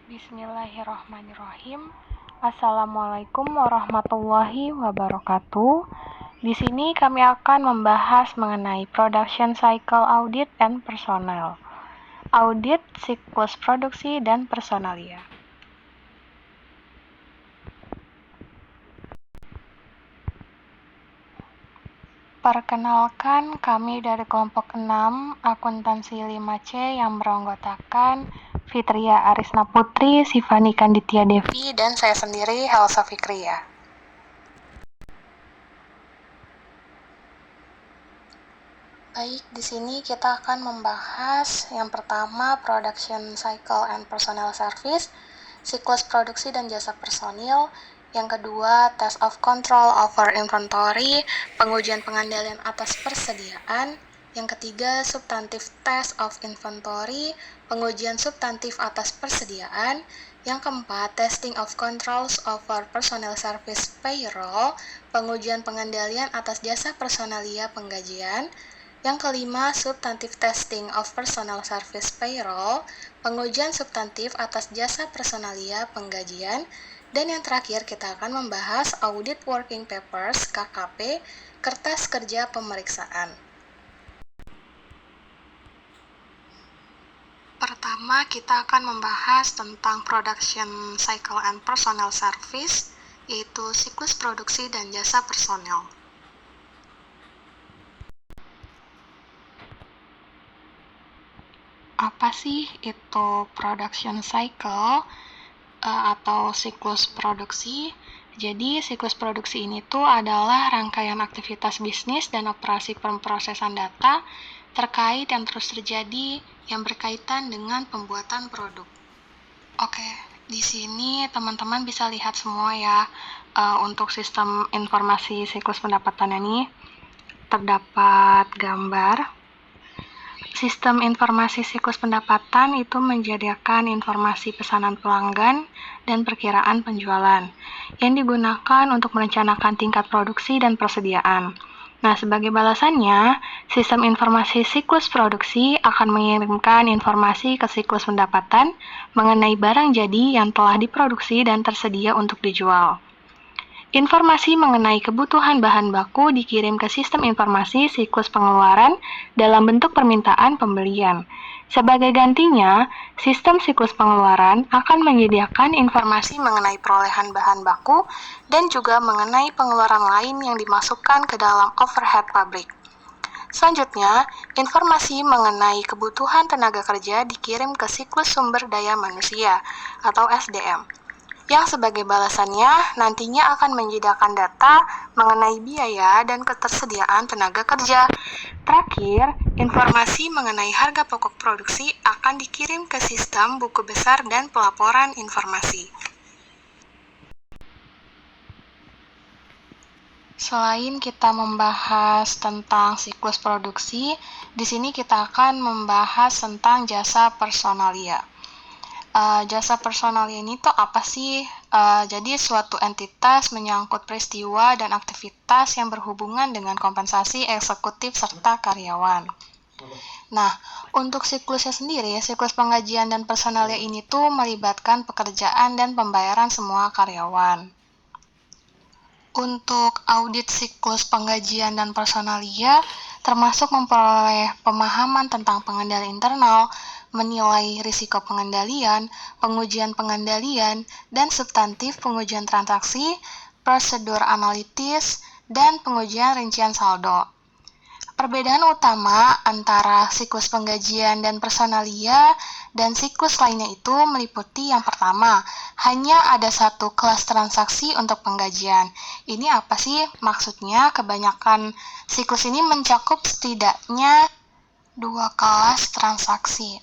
Bismillahirrahmanirrahim. Assalamualaikum warahmatullahi wabarakatuh. Di sini kami akan membahas mengenai Production Cycle Audit and Personnel. Audit siklus produksi dan personalia. Perkenalkan, kami dari kelompok 6, akuntansi 5C yang beranggotakan Fitria Arisna Putri, Sifani Kanditya Devi, dan saya sendiri, Helsa Fikria. Baik, di sini kita akan membahas yang pertama Production Cycle and Personnel Service, siklus produksi dan jasa personil. Yang kedua, Test of Control over Inventory, pengujian pengendalian atas persediaan. Yang ketiga, Substantive Test of Inventory, pengujian substantif atas persediaan. Yang keempat, Testing of Controls over Personnel Service Payroll, pengujian pengendalian atas jasa personalia penggajian. Yang kelima, Substantive Testing of Personnel Service Payroll, pengujian substantif atas jasa personalia penggajian. Dan yang terakhir, kita akan membahas Audit Working Papers, KKP, kertas kerja pemeriksaan. Pertama, kita akan membahas tentang Production Cycle and Personnel Service, yaitu siklus produksi dan jasa personel. Apa sih itu production cycle atau siklus produksi? Jadi, siklus produksi ini tuh adalah rangkaian aktivitas bisnis dan operasi pemrosesan data terkait yang terus terjadi yang berkaitan dengan pembuatan produk. Oke, di sini teman-teman bisa lihat semua ya, untuk sistem informasi siklus pendapatan ini terdapat gambar. Sistem informasi siklus pendapatan itu menyediakan informasi pesanan pelanggan dan perkiraan penjualan yang digunakan untuk merencanakan tingkat produksi dan persediaan. Nah, sebagai balasannya, sistem informasi siklus produksi akan mengirimkan informasi ke siklus pendapatan mengenai barang jadi yang telah diproduksi dan tersedia untuk dijual. Informasi mengenai kebutuhan bahan baku dikirim ke sistem informasi siklus pengeluaran dalam bentuk permintaan pembelian. Sebagai gantinya, sistem siklus pengeluaran akan menyediakan informasi mengenai perolehan bahan baku dan juga mengenai pengeluaran lain yang dimasukkan ke dalam overhead pabrik. Selanjutnya, informasi mengenai kebutuhan tenaga kerja dikirim ke siklus sumber daya manusia atau SDM. Yang sebagai balasannya nantinya akan menyediakan data mengenai biaya dan ketersediaan tenaga kerja. Terakhir, informasi mengenai harga pokok produksi akan dikirim ke sistem buku besar dan pelaporan informasi. Selain kita membahas tentang siklus produksi, di sini kita akan membahas tentang jasa personalia. Jasa personalia ini tuh apa sih? Jadi suatu entitas menyangkut peristiwa dan aktivitas yang berhubungan dengan kompensasi eksekutif serta karyawan. Nah, untuk siklusnya sendiri, siklus penggajian dan personalia ini tuh melibatkan pekerjaan dan pembayaran semua karyawan. Untuk audit siklus penggajian dan personalia, termasuk memperoleh pemahaman tentang pengendalian internal, menilai risiko pengendalian, pengujian pengendalian, dan substantif pengujian transaksi, prosedur analitis, dan pengujian rincian saldo. Perbedaan utama antara siklus penggajian dan personalia dan siklus lainnya itu meliputi yang pertama, hanya ada satu kelas transaksi untuk penggajian. Ini apa sih maksudnya? Kebanyakan siklus ini mencakup setidaknya dua kelas transaksi.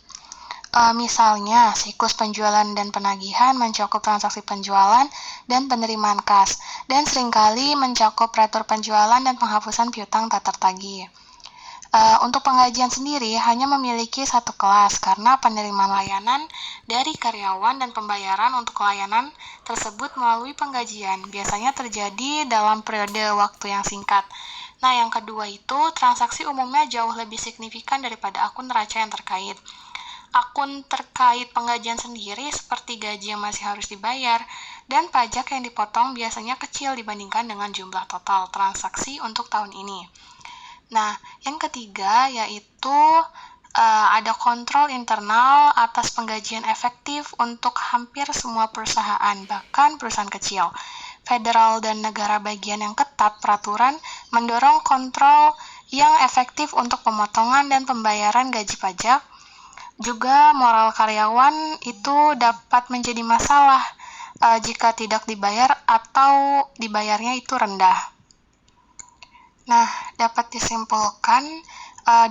Misalnya, siklus penjualan dan penagihan mencakup transaksi penjualan dan penerimaan kas, dan seringkali mencakup retur penjualan dan penghapusan piutang tak tertagih. Untuk penggajian sendiri hanya memiliki satu kelas karena penerimaan layanan dari karyawan dan pembayaran untuk layanan tersebut melalui penggajian biasanya terjadi dalam periode waktu yang singkat. Nah, yang kedua itu transaksi umumnya jauh lebih signifikan daripada akun neraca yang terkait. akun terkait penggajian sendiri seperti gaji yang masih harus dibayar, dan pajak yang dipotong biasanya kecil dibandingkan dengan jumlah total transaksi untuk tahun ini. Nah, yang ketiga yaitu ada kontrol internal atas penggajian efektif untuk hampir semua perusahaan, bahkan perusahaan kecil. Federal dan negara bagian yang ketat peraturan mendorong kontrol yang efektif untuk pemotongan dan pembayaran gaji pajak. Juga moral karyawan itu dapat menjadi masalah jika tidak dibayar atau dibayarnya itu rendah. Nah, dapat disimpulkan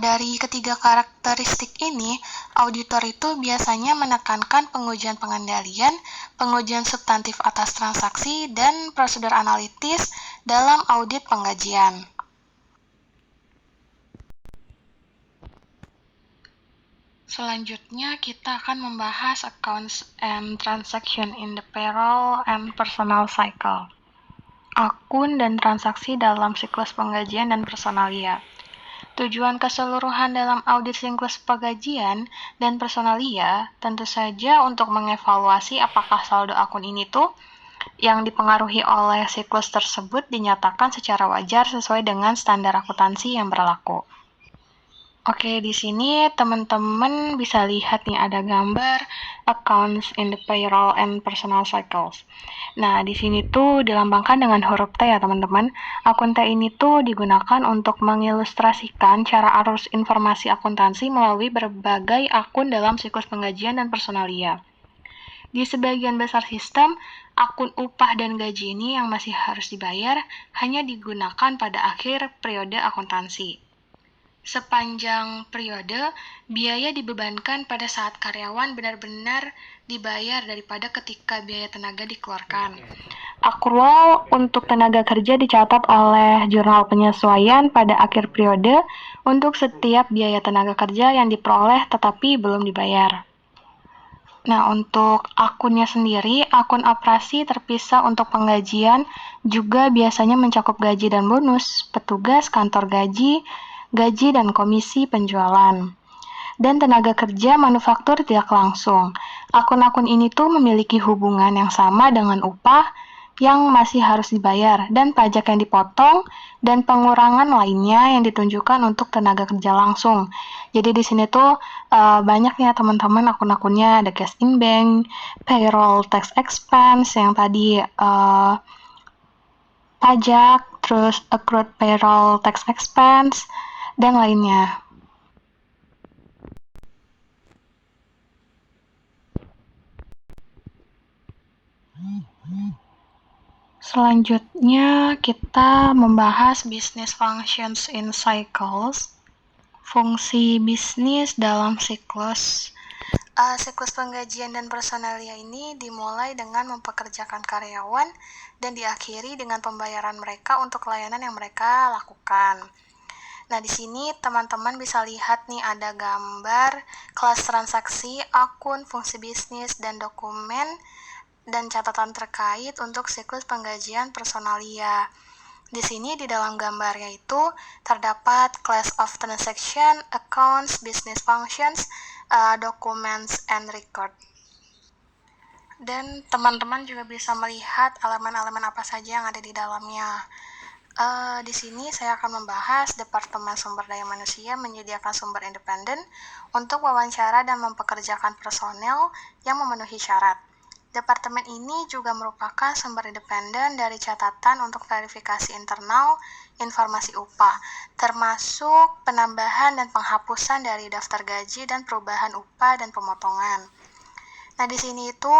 dari ketiga karakteristik ini, auditor itu biasanya menekankan pengujian pengendalian, pengujian substantif atas transaksi, dan prosedur analitis dalam audit penggajian. Selanjutnya, kita akan membahas accounts and transaction in the payroll and personal cycle. Akun dan transaksi dalam siklus penggajian dan personalia. Tujuan keseluruhan dalam audit siklus penggajian dan personalia tentu saja untuk mengevaluasi apakah saldo akun ini tuh yang dipengaruhi oleh siklus tersebut dinyatakan secara wajar sesuai dengan standar akuntansi yang berlaku. Oke, di sini teman-teman bisa lihat nih ada gambar accounts in the payroll and personal cycles. Nah, di sini tuh dilambangkan dengan huruf T ya teman-teman. Akun T ini tuh digunakan untuk mengilustrasikan cara arus informasi akuntansi melalui berbagai akun dalam siklus penggajian dan personalia. Di sebagian besar sistem, akun upah dan gaji ini yang masih harus dibayar hanya digunakan pada akhir periode akuntansi. Sepanjang periode, biaya dibebankan pada saat karyawan benar-benar dibayar daripada ketika biaya tenaga dikeluarkan. Akrual untuk tenaga kerja dicatat oleh jurnal penyesuaian pada akhir periode untuk setiap biaya tenaga kerja yang diperoleh tetapi belum dibayar. Nah, untuk akunnya sendiri, akun operasi terpisah untuk penggajian juga biasanya mencakup gaji dan bonus, petugas kantor gaji dan komisi penjualan. Dan tenaga kerja manufaktur tidak langsung. Akun-akun ini tuh memiliki hubungan yang sama dengan upah yang masih harus dibayar dan pajak yang dipotong dan pengurangan lainnya yang ditunjukkan untuk tenaga kerja langsung. Jadi di sini tuh banyak ya teman-teman akun-akunnya, ada cash in bank, payroll tax expense yang tadi pajak, terus accrued payroll tax expense, dan lainnya. Selanjutnya kita membahas business functions in cycles. Fungsi bisnis dalam siklus. Siklus penggajian dan personalia ini dimulai dengan mempekerjakan karyawan dan diakhiri dengan pembayaran mereka untuk layanan yang mereka lakukan. Nah, di sini teman-teman bisa lihat nih ada gambar kelas transaksi, akun, fungsi bisnis, dan dokumen dan catatan terkait untuk siklus penggajian personalia. Di sini di dalam gambarnya itu terdapat class of transaction, accounts, business functions, documents, and record. Dan teman-teman juga bisa melihat elemen-elemen apa saja yang ada di dalamnya. Di sini saya akan membahas Departemen Sumber Daya Manusia menyediakan sumber independen untuk wawancara dan mempekerjakan personel yang memenuhi syarat. Departemen ini juga merupakan sumber independen dari catatan untuk verifikasi internal informasi upah, termasuk penambahan dan penghapusan dari daftar gaji dan perubahan upah dan pemotongan. Nah, di sini itu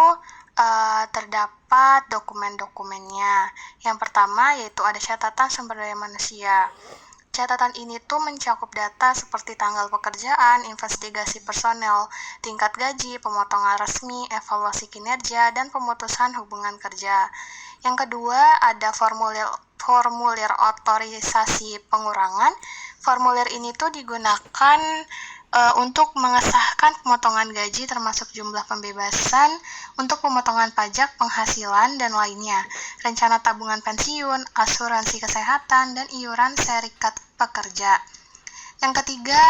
terdapat dokumen-dokumennya. Yang pertama yaitu ada catatan sumber daya manusia. Catatan ini tuh mencakup data seperti tanggal pekerjaan, investigasi personel, tingkat gaji, pemotongan resmi, evaluasi kinerja, dan pemutusan hubungan kerja. Yang kedua ada formulir otorisasi pengurangan. Formulir ini tuh digunakan untuk mengesahkan pemotongan gaji termasuk jumlah pembebasan untuk pemotongan pajak, penghasilan, dan lainnya, rencana tabungan pensiun, asuransi kesehatan, dan iuran serikat pekerja. Yang ketiga,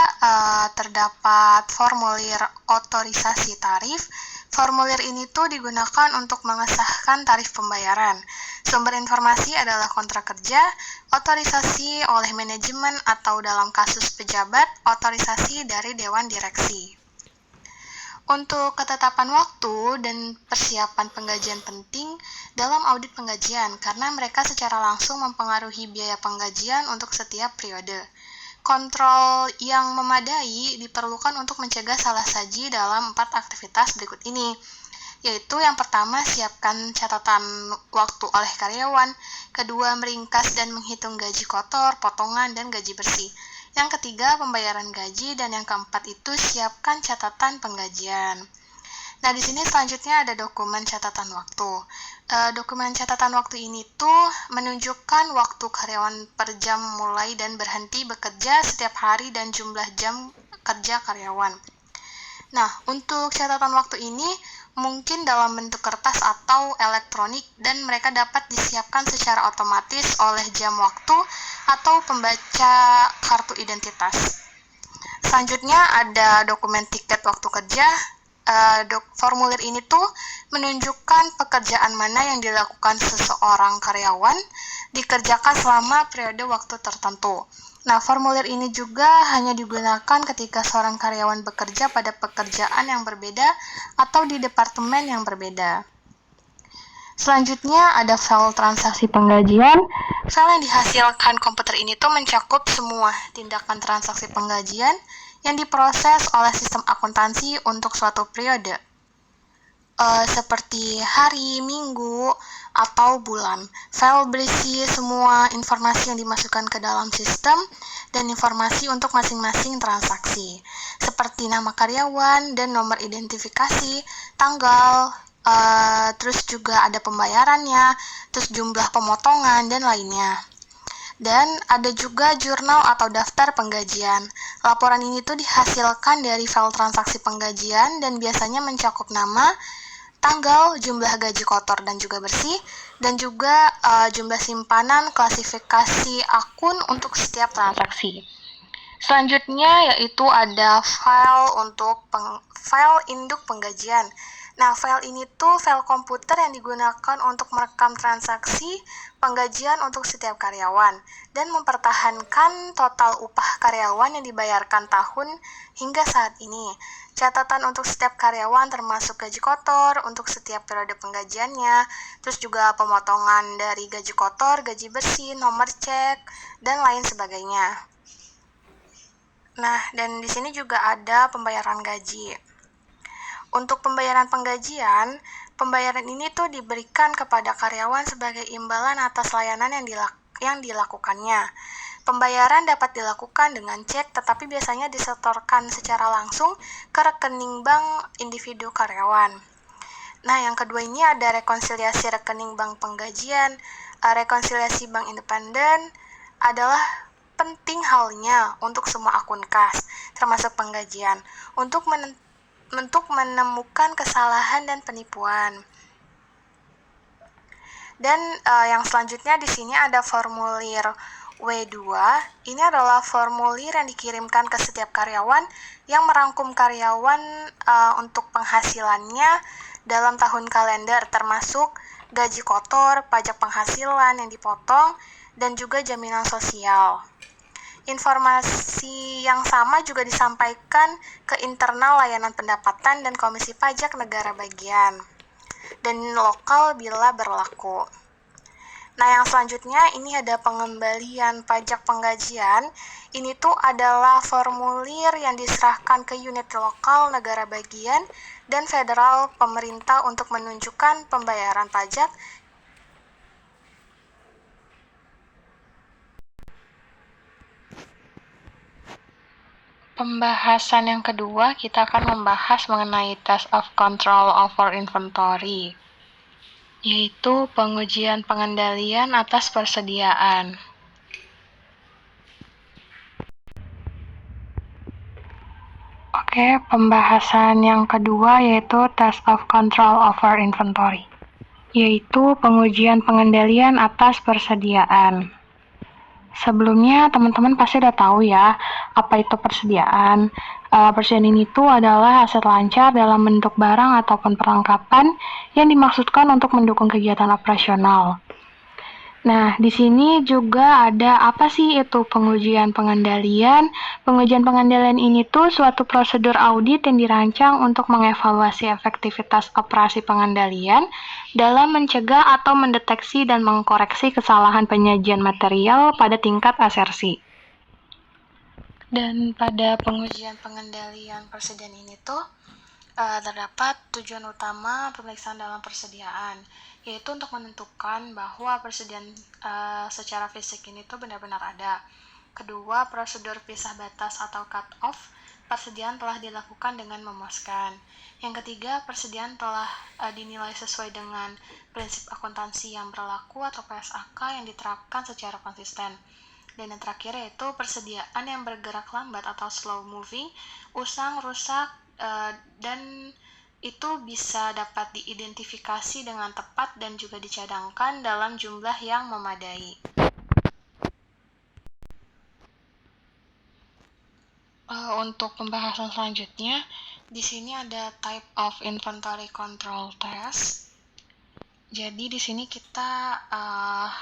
terdapat formulir otorisasi tarif. Formulir ini tuh digunakan untuk mengesahkan tarif pembayaran. Sumber informasi adalah kontrak kerja, otorisasi oleh manajemen atau dalam kasus pejabat, otorisasi dari Dewan Direksi. Untuk ketetapan waktu dan persiapan penggajian penting dalam audit penggajian karena mereka secara langsung mempengaruhi biaya penggajian untuk setiap periode. Kontrol yang memadai diperlukan untuk mencegah salah saji dalam 4 aktivitas berikut ini, yaitu yang pertama, siapkan catatan waktu oleh karyawan, kedua, meringkas dan menghitung gaji kotor, potongan, dan gaji bersih. Yang ketiga, pembayaran gaji, dan yang keempat itu siapkan catatan penggajian. Nah, di sini selanjutnya ada dokumen catatan waktu. Dokumen catatan waktu ini tuh menunjukkan waktu karyawan per jam mulai dan berhenti bekerja setiap hari dan jumlah jam kerja karyawan. Nah, untuk catatan waktu ini mungkin dalam bentuk kertas atau elektronik dan mereka dapat disiapkan secara otomatis oleh jam waktu atau pembaca kartu identitas. Selanjutnya ada dokumen tiket waktu kerja. Formulir ini tuh menunjukkan pekerjaan mana yang dilakukan seseorang karyawan dikerjakan selama periode waktu tertentu. Nah, formulir ini juga hanya digunakan ketika seorang karyawan bekerja pada pekerjaan yang berbeda atau di departemen yang berbeda. Selanjutnya ada file transaksi penggajian. File yang dihasilkan komputer ini tuh mencakup semua tindakan transaksi penggajian yang diproses oleh sistem akuntansi untuk suatu periode, seperti hari, minggu, atau bulan. File berisi semua informasi yang dimasukkan ke dalam sistem dan informasi untuk masing-masing transaksi, seperti nama karyawan dan nomor identifikasi, tanggal, terus juga ada pembayarannya, terus jumlah pemotongan, dan lainnya. Dan ada juga jurnal atau daftar penggajian. Laporan ini tuh dihasilkan dari file transaksi penggajian dan biasanya mencakup nama, tanggal, jumlah gaji kotor dan juga bersih, dan juga jumlah simpanan, klasifikasi akun untuk setiap transaksi. Selanjutnya yaitu ada file induk penggajian. Nah, file ini tuh file komputer yang digunakan untuk merekam transaksi penggajian untuk setiap karyawan dan mempertahankan total upah karyawan yang dibayarkan tahun hingga saat ini. Catatan untuk setiap karyawan termasuk gaji kotor untuk setiap periode penggajiannya, terus juga pemotongan dari gaji kotor, gaji bersih, nomor cek, dan lain sebagainya. Nah, dan di sini juga ada pembayaran gaji. Untuk pembayaran penggajian, pembayaran ini tuh diberikan kepada karyawan sebagai imbalan atas layanan yang dilakukannya. Pembayaran dapat dilakukan dengan cek, tetapi biasanya disetorkan secara langsung ke rekening bank individu karyawan. Nah, yang kedua ini ada rekonsiliasi rekening bank penggajian. Rekonsiliasi bank independen adalah penting halnya untuk semua akun kas, termasuk penggajian, untuk menemukan kesalahan dan penipuan. Dan yang selanjutnya di sini ada formulir W2. Ini adalah formulir yang dikirimkan ke setiap karyawan yang merangkum karyawan untuk penghasilannya dalam tahun kalender, termasuk gaji kotor, pajak penghasilan yang dipotong, dan juga jaminan sosial. Informasi yang sama juga disampaikan ke internal layanan pendapatan dan komisi pajak negara bagian dan lokal bila berlaku. Nah, yang selanjutnya ini ada pengembalian pajak penggajian. Ini tuh adalah formulir yang diserahkan ke unit lokal negara bagian dan federal pemerintah untuk menunjukkan pembayaran pajak. Pembahasan yang kedua, kita akan membahas mengenai test of control over inventory, yaitu pengujian pengendalian atas persediaan. Oke, pembahasan yang kedua yaitu test of control over inventory, yaitu pengujian pengendalian atas persediaan. Sebelumnya, teman-teman pasti udah tahu ya, apa itu persediaan. Persediaan ini tuh adalah aset lancar dalam bentuk barang ataupun perlengkapan yang dimaksudkan untuk mendukung kegiatan operasional. Nah, di sini juga ada apa sih itu pengujian pengendalian? Pengujian pengendalian ini tuh suatu prosedur audit yang dirancang untuk mengevaluasi efektivitas operasi pengendalian dalam mencegah atau mendeteksi dan mengkoreksi kesalahan penyajian material pada tingkat asersi. Dan pada pengujian pengendalian persediaan ini tuh terdapat tujuan utama pemeriksaan dalam persediaan, yaitu untuk menentukan bahwa persediaan secara fisik ini tuh benar-benar ada. Kedua, prosedur pisah batas atau cut-off persediaan telah dilakukan dengan memuaskan. Yang ketiga, persediaan telah dinilai sesuai dengan prinsip akuntansi yang berlaku atau PSAK yang diterapkan secara konsisten. Dan yang terakhir yaitu persediaan yang bergerak lambat atau slow moving, usang, rusak, dan itu bisa dapat diidentifikasi dengan tepat dan juga dicadangkan dalam jumlah yang memadai. Untuk pembahasan selanjutnya, di sini ada type of inventory control test. Jadi di sini kita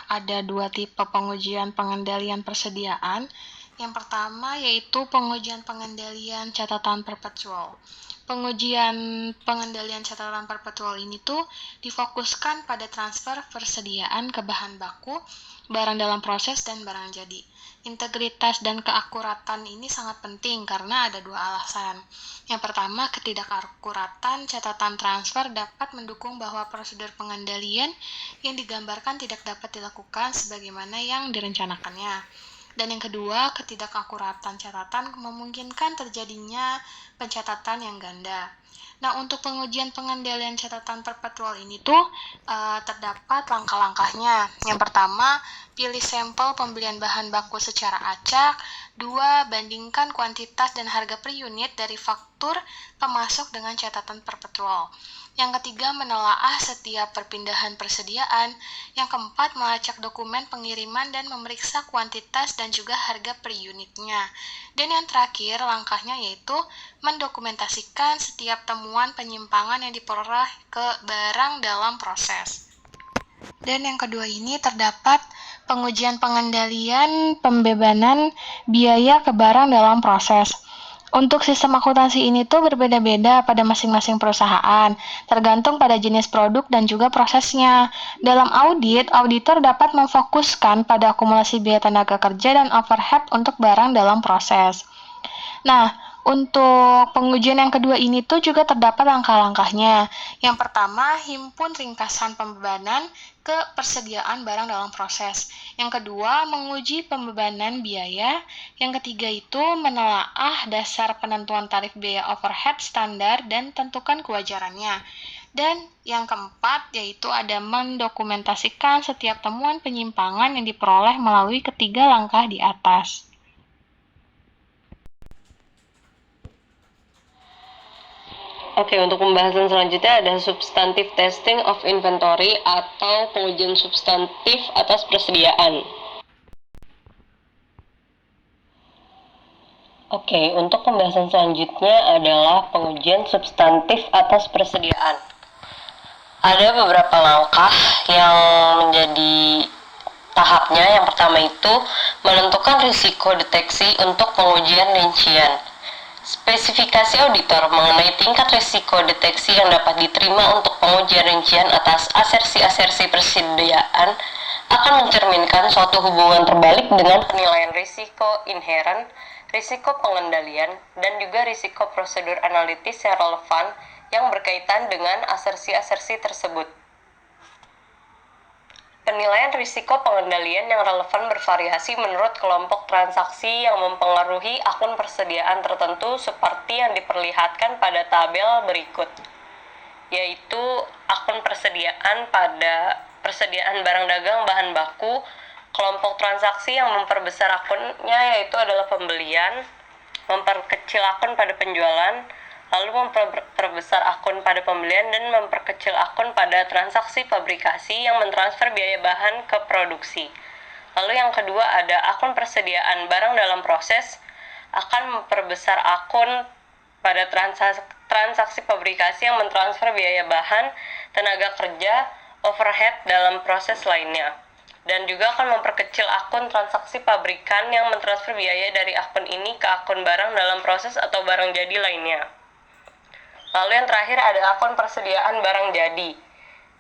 ada dua tipe pengujian pengendalian persediaan. Yang pertama yaitu pengujian pengendalian catatan perpetual. Pengujian pengendalian catatan perpetual ini tuh difokuskan pada transfer persediaan ke bahan baku, barang dalam proses, dan barang jadi. Integritas dan keakuratan ini sangat penting karena ada dua alasan. Yang pertama, ketidakakuratan catatan transfer dapat mendukung bahwa prosedur pengendalian yang digambarkan tidak dapat dilakukan sebagaimana yang direncanakannya. Dan yang kedua, ketidakakuratan catatan memungkinkan terjadinya pencatatan yang ganda. Nah, untuk pengujian pengendalian catatan perpetual ini tuh terdapat langkah-langkahnya. Yang pertama, pilih sampel pembelian bahan baku secara acak. Dua, bandingkan kuantitas dan harga per unit dari faktur pemasok dengan catatan perpetual. Yang ketiga, menelaah setiap perpindahan persediaan. Yang keempat, melacak dokumen pengiriman dan memeriksa kuantitas dan juga harga per unitnya. Dan yang terakhir, langkahnya yaitu mendokumentasikan setiap temuan penyimpangan yang diperoleh ke barang dalam proses. Dan yang kedua ini terdapat pengujian pengendalian pembebanan biaya ke barang dalam proses. Untuk sistem akuntansi ini tuh berbeda-beda pada masing-masing perusahaan, tergantung pada jenis produk dan juga prosesnya. Dalam audit, auditor dapat memfokuskan pada akumulasi biaya tenaga kerja dan overhead untuk barang dalam proses. Nah, untuk pengujian yang kedua ini tuh juga terdapat langkah-langkahnya. Yang pertama, himpun ringkasan pembebanan ke persediaan barang dalam proses. Yang kedua, menguji pembebanan biaya. Yang ketiga itu menelaah dasar penentuan tarif biaya overhead standar dan tentukan kewajarannya. Dan yang keempat yaitu ada mendokumentasikan setiap temuan penyimpangan yang diperoleh melalui ketiga langkah di atas. Oke, untuk pembahasan selanjutnya ada substantive testing of inventory atau pengujian substantif atas persediaan. Oke, untuk pembahasan selanjutnya adalah pengujian substantif atas persediaan. Ada beberapa langkah yang menjadi tahapnya. Yang pertama itu menentukan risiko deteksi untuk pengujian rincian. Spesifikasi auditor mengenai tingkat risiko deteksi yang dapat diterima untuk pengujian rincian atas asersi-asersi persediaan akan mencerminkan suatu hubungan terbalik dengan penilaian risiko inheren, risiko pengendalian, dan juga risiko prosedur analitis yang relevan yang berkaitan dengan asersi-asersi tersebut. Penilaian risiko pengendalian yang relevan bervariasi menurut kelompok transaksi yang mempengaruhi akun persediaan tertentu seperti yang diperlihatkan pada tabel berikut, yaitu akun persediaan pada persediaan barang dagang bahan baku. Kelompok transaksi yang memperbesar akunnya yaitu adalah pembelian, memperkecil akun pada penjualan, lalu memperbesar akun pada pembelian dan memperkecil akun pada transaksi fabrikasi yang mentransfer biaya bahan ke produksi. Lalu yang kedua ada akun persediaan barang dalam proses, akan memperbesar akun pada transaksi pabrikasi yang mentransfer biaya bahan, tenaga kerja, overhead dalam proses lainnya. Dan juga akan memperkecil akun transaksi pabrikan yang mentransfer biaya dari akun ini ke akun barang dalam proses atau barang jadi lainnya. Lalu yang terakhir ada akun persediaan barang jadi.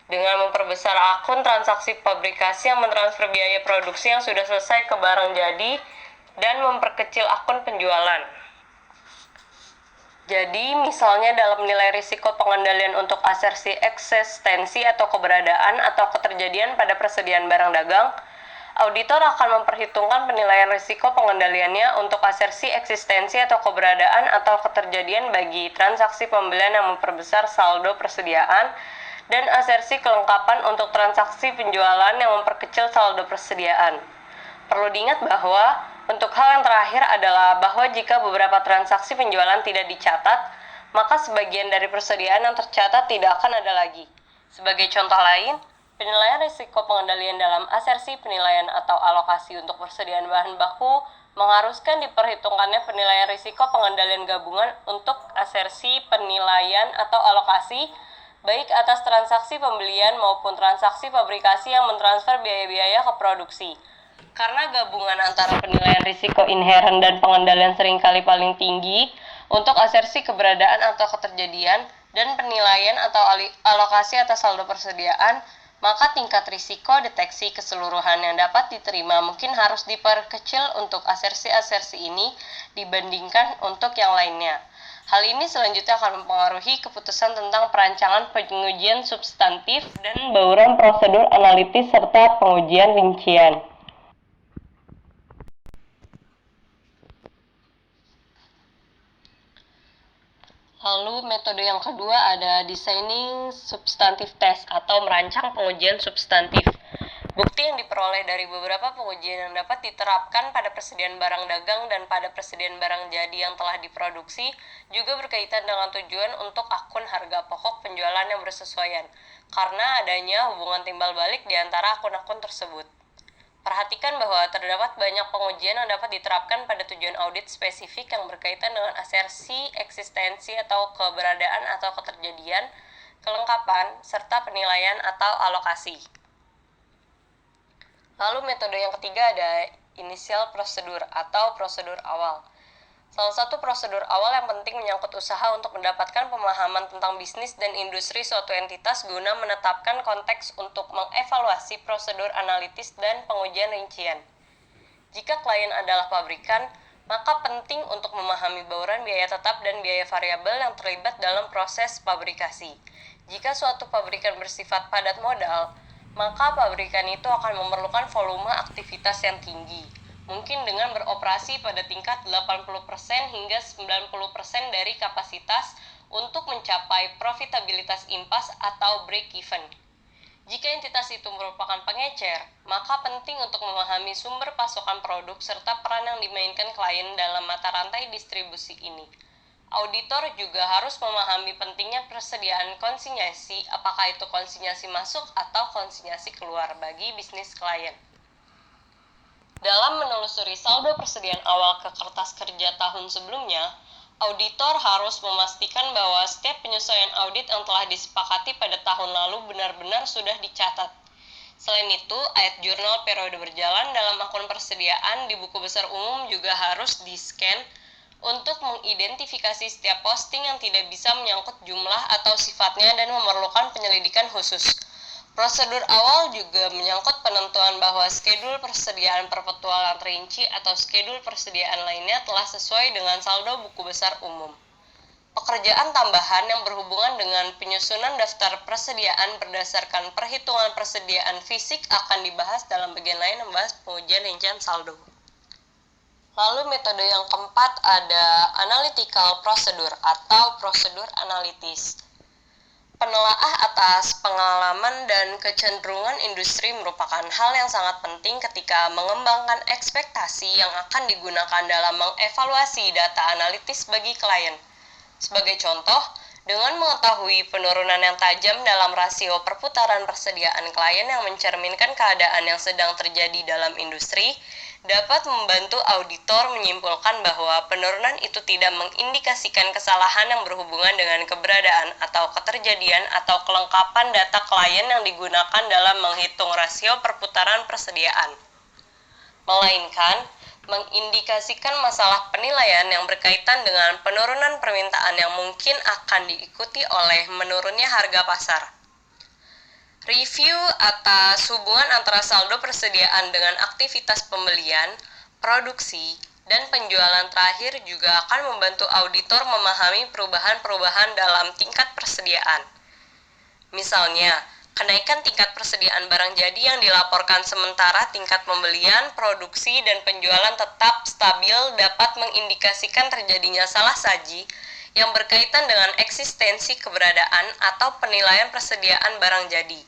Dengan memperbesar akun transaksi pabrikasi yang mentransfer biaya produksi yang sudah selesai ke barang jadi dan memperkecil akun penjualan. Jadi, misalnya dalam nilai risiko pengendalian untuk asersi eksistensi atau keberadaan atau keterjadian pada persediaan barang dagang, auditor akan memperhitungkan penilaian risiko pengendaliannya untuk asersi eksistensi atau keberadaan atau keterjadian bagi transaksi pembelian yang memperbesar saldo persediaan dan asersi kelengkapan untuk transaksi penjualan yang memperkecil saldo persediaan. Perlu diingat bahwa untuk hal yang terakhir adalah bahwa jika beberapa transaksi penjualan tidak dicatat, maka sebagian dari persediaan yang tercatat tidak akan ada lagi. Sebagai contoh lain, penilaian risiko pengendalian dalam asersi penilaian atau alokasi untuk persediaan bahan baku mengharuskan diperhitungkannya penilaian risiko pengendalian gabungan untuk asersi penilaian atau alokasi, baik atas transaksi pembelian maupun transaksi pabrikasi yang mentransfer biaya-biaya ke produksi. Karena gabungan antara penilaian risiko inheren dan pengendalian seringkali paling tinggi untuk asersi keberadaan atau keterjadian dan penilaian atau alokasi atas saldo persediaan, maka tingkat risiko deteksi keseluruhan yang dapat diterima mungkin harus diperkecil untuk asersi-asersi ini dibandingkan untuk yang lainnya. Hal ini selanjutnya akan mempengaruhi keputusan tentang perancangan pengujian substantif dan bauran prosedur analitis serta pengujian rincian. Lalu metode yang kedua ada designing substantive test atau merancang pengujian substantif. Bukti yang diperoleh dari beberapa pengujian yang dapat diterapkan pada persediaan barang dagang dan pada persediaan barang jadi yang telah diproduksi juga berkaitan dengan tujuan untuk akun harga pokok penjualan yang bersesuaian, karena adanya hubungan timbal balik di antara akun-akun tersebut. Perhatikan bahwa terdapat banyak pengujian yang dapat diterapkan pada tujuan audit spesifik yang berkaitan dengan asersi, eksistensi atau keberadaan atau keterjadian, kelengkapan, serta penilaian atau alokasi. Lalu metode yang ketiga ada initial prosedur atau prosedur awal. Salah satu prosedur awal yang penting menyangkut usaha untuk mendapatkan pemahaman tentang bisnis dan industri suatu entitas guna menetapkan konteks untuk mengevaluasi prosedur analitis dan pengujian rincian. Jika klien adalah pabrikan, maka penting untuk memahami bauran biaya tetap dan biaya variabel yang terlibat dalam proses pabrikasi. Jika suatu pabrikan bersifat padat modal, maka pabrikan itu akan memerlukan volume aktivitas yang tinggi. Mungkin dengan beroperasi pada tingkat 80% hingga 90% dari kapasitas untuk mencapai profitabilitas impas atau break-even. Jika entitas itu merupakan pengecer, maka penting untuk memahami sumber pasokan produk serta peran yang dimainkan klien dalam mata rantai distribusi ini. Auditor juga harus memahami pentingnya persediaan konsinyasi, apakah itu konsinyasi masuk atau konsinyasi keluar bagi bisnis klien. Dalam menelusuri saldo persediaan awal ke kertas kerja tahun sebelumnya, auditor harus memastikan bahwa setiap penyesuaian audit yang telah disepakati pada tahun lalu benar-benar sudah dicatat. Selain itu, ayat jurnal periode berjalan dalam akun persediaan di buku besar umum juga harus di-scan untuk mengidentifikasi setiap posting yang tidak bisa menyangkut jumlah atau sifatnya dan memerlukan penyelidikan khusus. Prosedur awal juga menyangkut penentuan bahwa skedul persediaan perpetualan terinci atau skedul persediaan lainnya telah sesuai dengan saldo buku besar umum. Pekerjaan tambahan yang berhubungan dengan penyusunan daftar persediaan berdasarkan perhitungan persediaan fisik akan dibahas dalam bagian lain membahas pengujian rincian saldo. Lalu metode yang keempat ada analytical procedure atau prosedur analitis. Penelaah atas pengalaman dan kecenderungan industri merupakan hal yang sangat penting ketika mengembangkan ekspektasi yang akan digunakan dalam mengevaluasi data analitis bagi klien. Sebagai contoh, Dengan mengetahui penurunan yang tajam dalam rasio perputaran persediaan klien yang mencerminkan keadaan yang sedang terjadi dalam industri, dapat membantu auditor menyimpulkan bahwa penurunan itu tidak mengindikasikan kesalahan yang berhubungan dengan keberadaan atau keterjadian atau kelengkapan data klien yang digunakan dalam menghitung rasio perputaran persediaan, melainkan mengindikasikan masalah penilaian yang berkaitan dengan penurunan permintaan yang mungkin akan diikuti oleh menurunnya harga pasar. Review atas hubungan antara saldo persediaan dengan aktivitas pembelian, produksi, dan penjualan terakhir juga akan membantu auditor memahami perubahan-perubahan dalam tingkat persediaan. Misalnya, kenaikan tingkat persediaan barang jadi yang dilaporkan sementara tingkat pembelian, produksi, dan penjualan tetap stabil dapat mengindikasikan terjadinya salah saji yang berkaitan dengan eksistensi keberadaan atau penilaian persediaan barang jadi.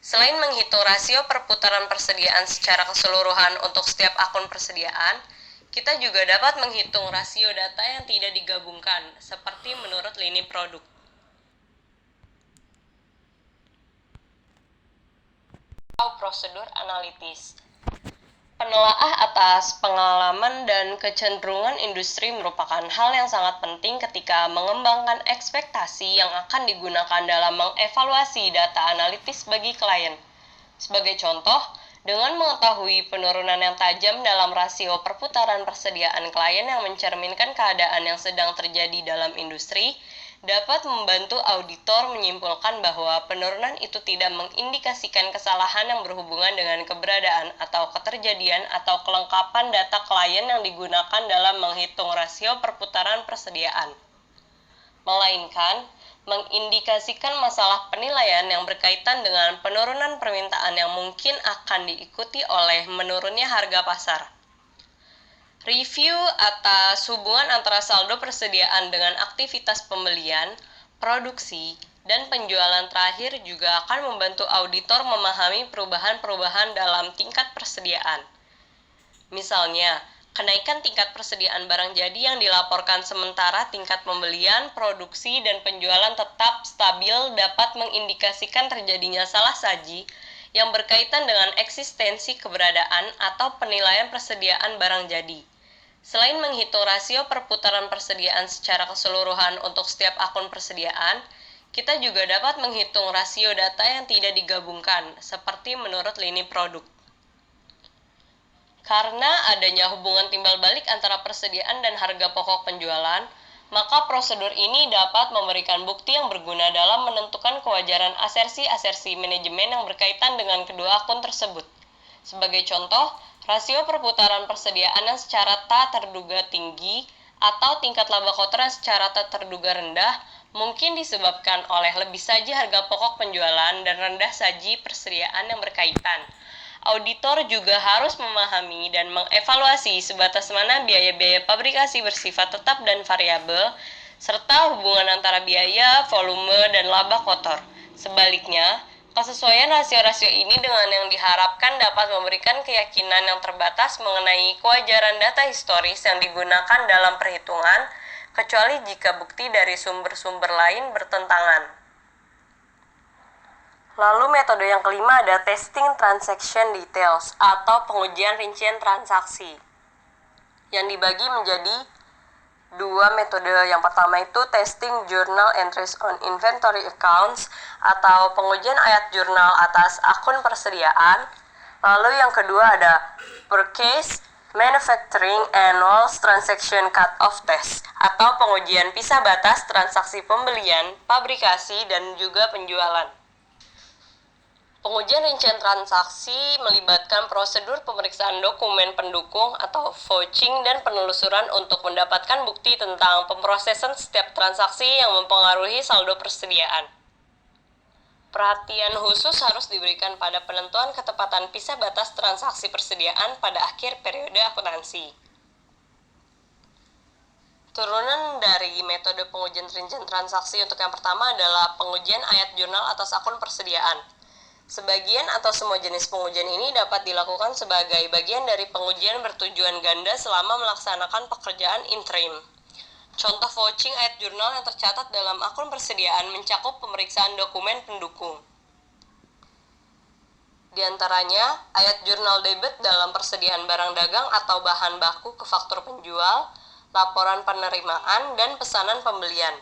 Selain menghitung rasio perputaran persediaan secara keseluruhan untuk setiap akun persediaan, kita juga dapat menghitung rasio data yang tidak digabungkan, seperti menurut lini produk. Prosedur analitis. Penelaah atas pengalaman dan kecenderungan industri merupakan hal yang sangat penting ketika mengembangkan ekspektasi yang akan digunakan dalam mengevaluasi data analitis bagi klien. Sebagai contoh, dengan mengetahui penurunan yang tajam dalam rasio perputaran persediaan klien yang mencerminkan keadaan yang sedang terjadi dalam industri, dapat membantu auditor menyimpulkan bahwa penurunan itu tidak mengindikasikan kesalahan yang berhubungan dengan keberadaan atau keterjadian atau kelengkapan data klien yang digunakan dalam menghitung rasio perputaran persediaan, melainkan mengindikasikan masalah penilaian yang berkaitan dengan penurunan permintaan yang mungkin akan diikuti oleh menurunnya harga pasar. Review atas hubungan antara saldo persediaan dengan aktivitas pembelian, produksi, dan penjualan terakhir juga akan membantu auditor memahami perubahan-perubahan dalam tingkat persediaan. Misalnya, kenaikan tingkat persediaan barang jadi yang dilaporkan sementara tingkat pembelian, produksi, dan penjualan tetap stabil dapat mengindikasikan terjadinya salah saji yang berkaitan dengan eksistensi keberadaan atau penilaian persediaan barang jadi. Selain menghitung rasio perputaran persediaan secara keseluruhan untuk setiap akun persediaan, kita juga dapat menghitung rasio data yang tidak digabungkan, seperti menurut lini produk. Karena adanya hubungan timbal balik antara persediaan dan harga pokok penjualan, maka prosedur ini dapat memberikan bukti yang berguna dalam menentukan kewajaran asersi-asersi manajemen yang berkaitan dengan kedua akun tersebut. Sebagai contoh, rasio perputaran persediaan yang secara tak terduga tinggi atau tingkat laba kotor yang secara tak terduga rendah mungkin disebabkan oleh lebih saji harga pokok penjualan dan rendah saji persediaan yang berkaitan. Auditor juga harus memahami dan mengevaluasi sebatas mana biaya-biaya pabrikasi bersifat tetap dan variabel, serta hubungan antara biaya, volume, dan laba kotor. Sebaliknya, kesesuaian rasio-rasio ini dengan yang diharapkan dapat memberikan keyakinan yang terbatas mengenai kewajaran data historis yang digunakan dalam perhitungan, kecuali jika bukti dari sumber-sumber lain bertentangan. Lalu metode yang kelima ada testing transaction details atau pengujian rincian transaksi, yang dibagi menjadi dua metode. Yang pertama itu testing journal entries on inventory accounts atau pengujian ayat jurnal atas akun persediaan. Lalu yang kedua ada purchase manufacturing annual transaction cut-off test atau pengujian pisah batas transaksi pembelian, pabrikasi, dan juga penjualan. Pengujian rincian transaksi melibatkan prosedur pemeriksaan dokumen pendukung atau vouching dan penelusuran untuk mendapatkan bukti tentang pemrosesan setiap transaksi yang mempengaruhi saldo persediaan. Perhatian khusus harus diberikan pada penentuan ketepatan pisah batas transaksi persediaan pada akhir periode akuntansi. Turunan dari metode pengujian rincian transaksi untuk yang pertama adalah pengujian ayat jurnal atas akun persediaan. Sebagian atau semua jenis pengujian ini dapat dilakukan sebagai bagian dari pengujian bertujuan ganda selama melaksanakan pekerjaan interim. Contoh vouching ayat jurnal yang tercatat dalam akun persediaan mencakup pemeriksaan dokumen pendukung. Di antaranya, ayat jurnal debit dalam persediaan barang dagang atau bahan baku ke faktur penjual, laporan penerimaan, dan pesanan pembelian.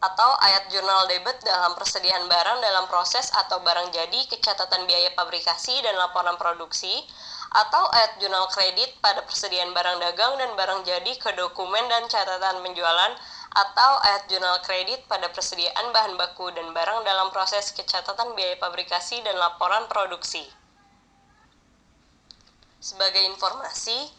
Atau ayat jurnal debit dalam persediaan barang dalam proses atau barang jadi ke catatan biaya pabrikasi dan laporan produksi, atau ayat jurnal kredit pada persediaan barang dagang dan barang jadi ke dokumen dan catatan penjualan, atau ayat jurnal kredit pada persediaan bahan baku dan barang dalam proses ke catatan biaya pabrikasi dan laporan produksi. Sebagai informasi,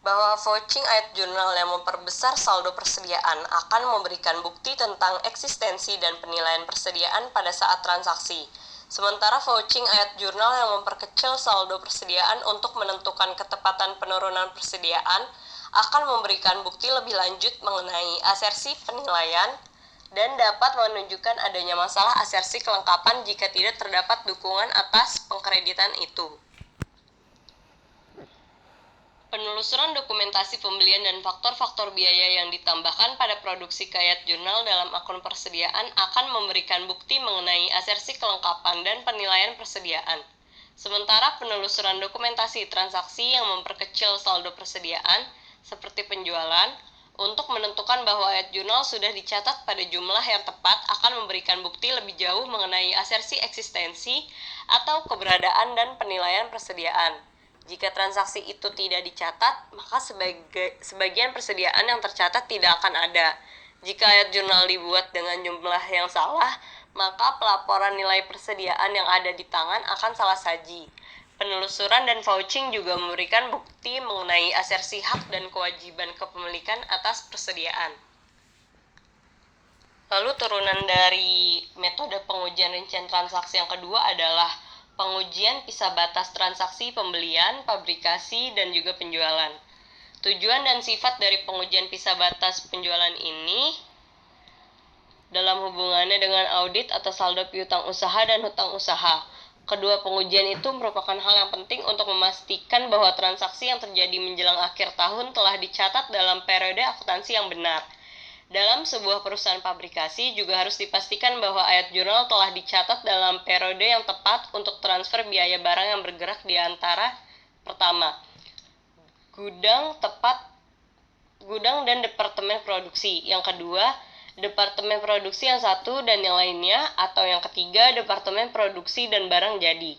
bahwa vouching ayat jurnal yang memperbesar saldo persediaan akan memberikan bukti tentang eksistensi dan penilaian persediaan pada saat transaksi. Sementara vouching ayat jurnal yang memperkecil saldo persediaan untuk menentukan ketepatan penurunan persediaan akan memberikan bukti lebih lanjut mengenai asersi penilaian dan dapat menunjukkan adanya masalah asersi kelengkapan jika tidak terdapat dukungan atas pengkreditan itu. Penelusuran dokumentasi pembelian dan faktor-faktor biaya yang ditambahkan pada produksi ayat jurnal dalam akun persediaan akan memberikan bukti mengenai asersi kelengkapan dan penilaian persediaan. Sementara penelusuran dokumentasi transaksi yang memperkecil saldo persediaan, seperti penjualan, untuk menentukan bahwa ayat jurnal sudah dicatat pada jumlah yang tepat akan memberikan bukti lebih jauh mengenai asersi eksistensi atau keberadaan dan penilaian persediaan. Jika transaksi itu tidak dicatat, maka sebagian persediaan yang tercatat tidak akan ada. Jika ayat jurnal dibuat dengan jumlah yang salah, maka pelaporan nilai persediaan yang ada di tangan akan salah saji. Penelusuran dan vouching juga memberikan bukti mengenai asersi hak dan kewajiban kepemilikan atas persediaan. Lalu turunan dari metode pengujian rincian transaksi yang kedua adalah pengujian pisah batas transaksi pembelian, pabrikasi, dan juga penjualan. Tujuan dan sifat dari pengujian pisah batas penjualan ini dalam hubungannya dengan audit atau saldo piutang usaha dan hutang usaha. Kedua pengujian itu merupakan hal yang penting untuk memastikan bahwa transaksi yang terjadi menjelang akhir tahun telah dicatat dalam periode akuntansi yang benar. Dalam sebuah perusahaan pabrikasi juga harus dipastikan bahwa ayat jurnal telah dicatat dalam periode yang tepat untuk transfer biaya barang yang bergerak di antara pertama, gudang dan departemen produksi, yang kedua, departemen produksi yang satu dan yang lainnya, atau yang ketiga, departemen produksi dan barang jadi.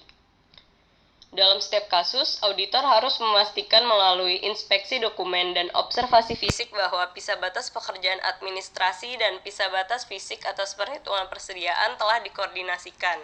Dalam setiap kasus, auditor harus memastikan melalui inspeksi dokumen dan observasi fisik bahwa pisah batas pekerjaan administrasi dan pisah batas fisik atas perhitungan persediaan telah dikoordinasikan.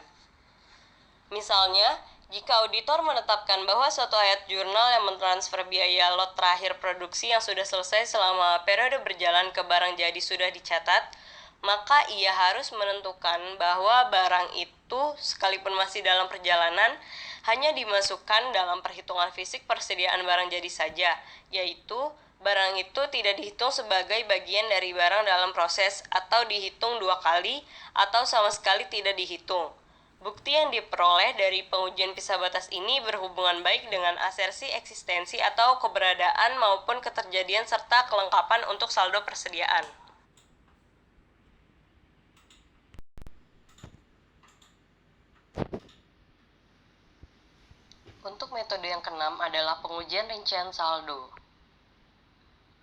Misalnya, jika auditor menetapkan bahwa suatu ayat jurnal yang mentransfer biaya lot terakhir produksi yang sudah selesai selama periode berjalan ke barang jadi sudah dicatat, maka ia harus menentukan bahwa barang itu, sekalipun masih dalam perjalanan, hanya dimasukkan dalam perhitungan fisik persediaan barang jadi saja, yaitu barang itu tidak dihitung sebagai bagian dari barang dalam proses, atau dihitung 2 kali, atau sama sekali tidak dihitung. Bukti yang diperoleh dari pengujian pisah batas ini berhubungan baik dengan asersi eksistensi atau keberadaan maupun keterjadian serta kelengkapan untuk saldo persediaan. Untuk metode yang keenam adalah pengujian rincian saldo.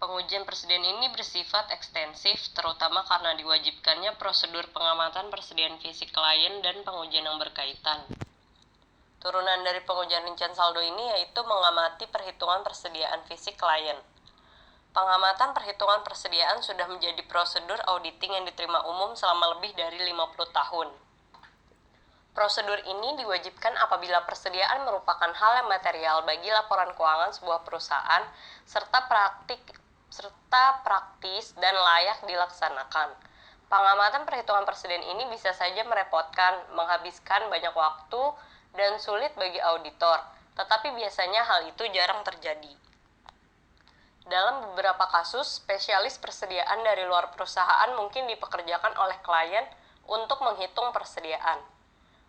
Pengujian persediaan ini bersifat ekstensif, terutama karena diwajibkannya prosedur pengamatan persediaan fisik klien dan pengujian yang berkaitan. Turunan dari pengujian rincian saldo ini yaitu mengamati perhitungan persediaan fisik klien. Pengamatan perhitungan persediaan sudah menjadi prosedur auditing yang diterima umum selama lebih dari 50 tahun. Prosedur ini diwajibkan apabila persediaan merupakan hal yang material bagi laporan keuangan sebuah perusahaan serta praktis dan layak dilaksanakan. Pengamatan perhitungan persediaan ini bisa saja merepotkan, menghabiskan banyak waktu, dan sulit bagi auditor, tetapi biasanya hal itu jarang terjadi. Dalam beberapa kasus, spesialis persediaan dari luar perusahaan mungkin dipekerjakan oleh klien untuk menghitung persediaan.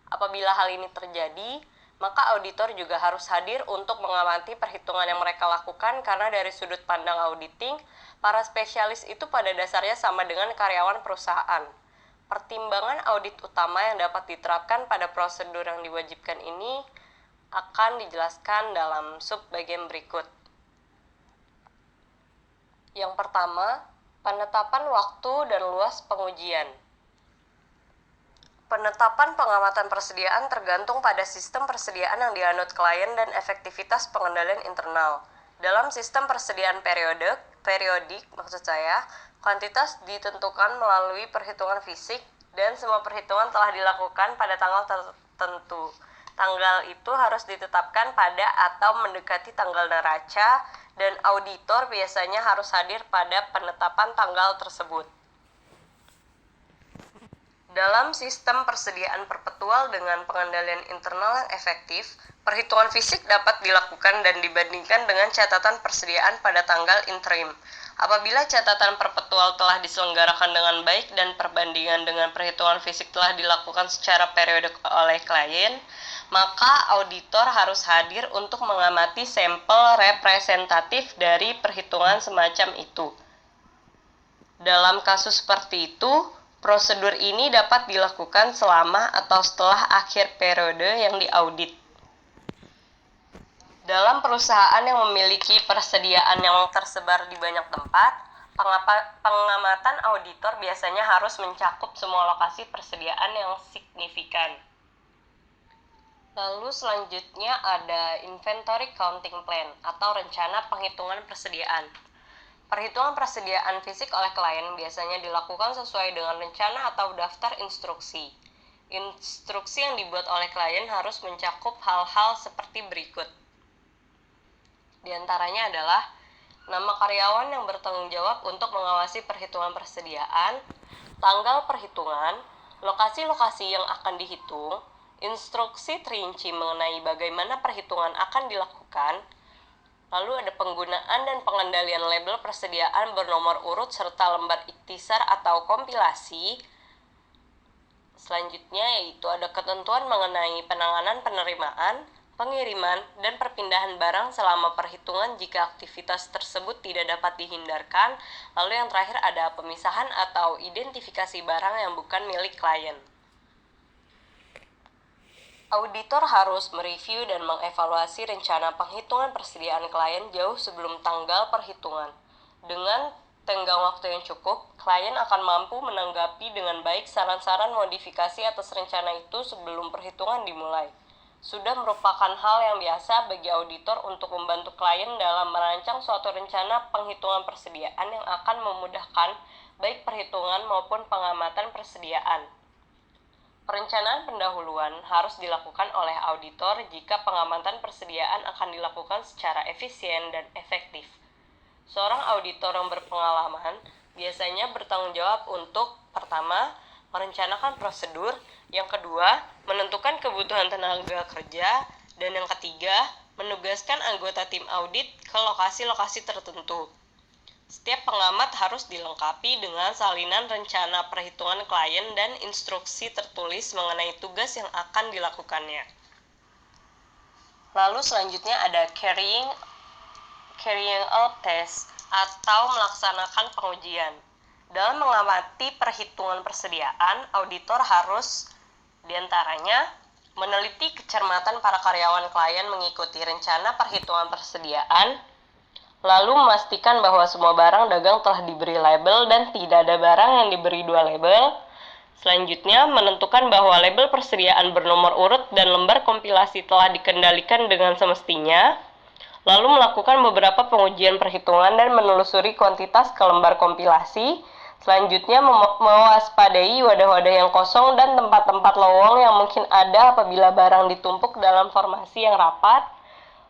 Apabila hal ini terjadi, maka auditor juga harus hadir untuk mengamati perhitungan yang mereka lakukan, karena dari sudut pandang auditing, para spesialis itu pada dasarnya sama dengan karyawan perusahaan. Pertimbangan audit utama yang dapat diterapkan pada prosedur yang diwajibkan ini akan dijelaskan dalam sub bagian berikut. Yang pertama, penetapan waktu dan luas pengujian. Penetapan pengamatan persediaan tergantung pada sistem persediaan yang dianut klien dan efektivitas pengendalian internal. Dalam sistem persediaan periodik, kuantitas ditentukan melalui perhitungan fisik dan semua perhitungan telah dilakukan pada tanggal tertentu. Tanggal itu harus ditetapkan pada atau mendekati tanggal neraca, dan auditor biasanya harus hadir pada penetapan tanggal tersebut. Dalam sistem persediaan perpetual dengan pengendalian internal yang efektif, perhitungan fisik dapat dilakukan dan dibandingkan dengan catatan persediaan pada tanggal interim. Apabila catatan perpetual telah diselenggarakan dengan baik dan perbandingan dengan perhitungan fisik telah dilakukan secara periodik oleh klien, maka auditor harus hadir untuk mengamati sampel representatif dari perhitungan semacam itu. Dalam kasus seperti itu, prosedur ini dapat dilakukan selama atau setelah akhir periode yang diaudit. Dalam perusahaan yang memiliki persediaan yang tersebar di banyak tempat, pengamatan auditor biasanya harus mencakup semua lokasi persediaan yang signifikan. Lalu selanjutnya ada inventory counting plan atau rencana penghitungan persediaan. Perhitungan persediaan fisik oleh klien biasanya dilakukan sesuai dengan rencana atau daftar instruksi. Instruksi yang dibuat oleh klien harus mencakup hal-hal seperti berikut. Di antaranya adalah nama karyawan yang bertanggung jawab untuk mengawasi perhitungan persediaan, tanggal perhitungan, lokasi-lokasi yang akan dihitung, instruksi terinci mengenai bagaimana perhitungan akan dilakukan. Lalu ada penggunaan dan pengendalian label persediaan bernomor urut serta lembar ikhtisar atau kompilasi. Selanjutnya yaitu ada ketentuan mengenai penanganan penerimaan, pengiriman, dan perpindahan barang selama perhitungan jika aktivitas tersebut tidak dapat dihindarkan. Lalu yang terakhir ada pemisahan atau identifikasi barang yang bukan milik klien. Auditor harus mereview dan mengevaluasi rencana penghitungan persediaan klien jauh sebelum tanggal perhitungan. Dengan tenggang waktu yang cukup, klien akan mampu menanggapi dengan baik saran-saran modifikasi atas rencana itu sebelum perhitungan dimulai. Sudah merupakan hal yang biasa bagi auditor untuk membantu klien dalam merancang suatu rencana penghitungan persediaan yang akan memudahkan baik perhitungan maupun pengamatan persediaan. Perencanaan pendahuluan harus dilakukan oleh auditor jika pengamatan persediaan akan dilakukan secara efisien dan efektif. Seorang auditor yang berpengalaman biasanya bertanggung jawab untuk, pertama, merencanakan prosedur, yang kedua, menentukan kebutuhan tenaga kerja, dan yang ketiga, menugaskan anggota tim audit ke lokasi-lokasi tertentu. Setiap pengamat harus dilengkapi dengan salinan rencana perhitungan klien dan instruksi tertulis mengenai tugas yang akan dilakukannya. Lalu selanjutnya ada carrying out test atau melaksanakan pengujian. Dalam mengamati perhitungan persediaan, auditor harus diantaranya meneliti kecermatan para karyawan klien mengikuti rencana perhitungan persediaan, lalu memastikan bahwa semua barang dagang telah diberi label dan tidak ada barang yang diberi 2 label. Selanjutnya, menentukan bahwa label persediaan bernomor urut dan lembar kompilasi telah dikendalikan dengan semestinya. Lalu melakukan beberapa pengujian perhitungan dan menelusuri kuantitas ke lembar kompilasi. Selanjutnya, mewaspadai wadah-wadah yang kosong dan tempat-tempat lowong yang mungkin ada apabila barang ditumpuk dalam formasi yang rapat.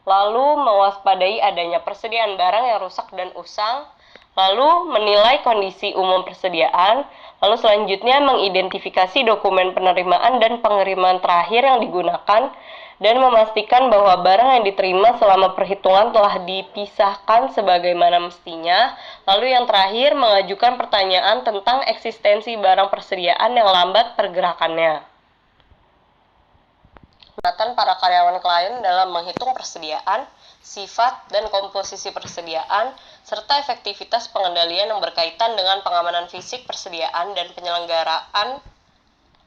Lalu mewaspadai adanya persediaan barang yang rusak dan usang, lalu menilai kondisi umum persediaan, lalu selanjutnya mengidentifikasi dokumen penerimaan dan pengiriman terakhir yang digunakan, dan memastikan bahwa barang yang diterima selama perhitungan telah dipisahkan sebagaimana mestinya, lalu yang terakhir mengajukan pertanyaan tentang eksistensi barang persediaan yang lambat pergerakannya. Pengamatan para karyawan klien dalam menghitung persediaan, sifat dan komposisi persediaan, serta efektivitas pengendalian yang berkaitan dengan pengamanan fisik persediaan dan penyelenggaraan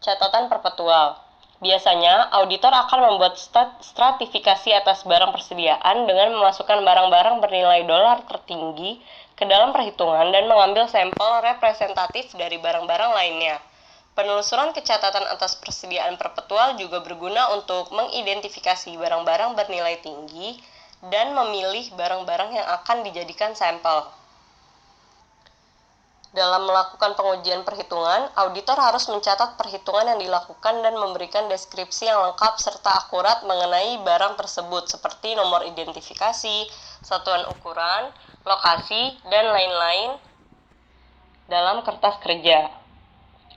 catatan perpetual. Biasanya, auditor akan membuat stratifikasi atas barang persediaan dengan memasukkan barang-barang bernilai dolar tertinggi ke dalam perhitungan dan mengambil sampel representatif dari barang-barang lainnya. Penelusuran kecatatan atas persediaan perpetual juga berguna untuk mengidentifikasi barang-barang bernilai tinggi dan memilih barang-barang yang akan dijadikan sampel. Dalam melakukan pengujian perhitungan, auditor harus mencatat perhitungan yang dilakukan dan memberikan deskripsi yang lengkap serta akurat mengenai barang tersebut seperti nomor identifikasi, satuan ukuran, lokasi, dan lain-lain dalam kertas kerja.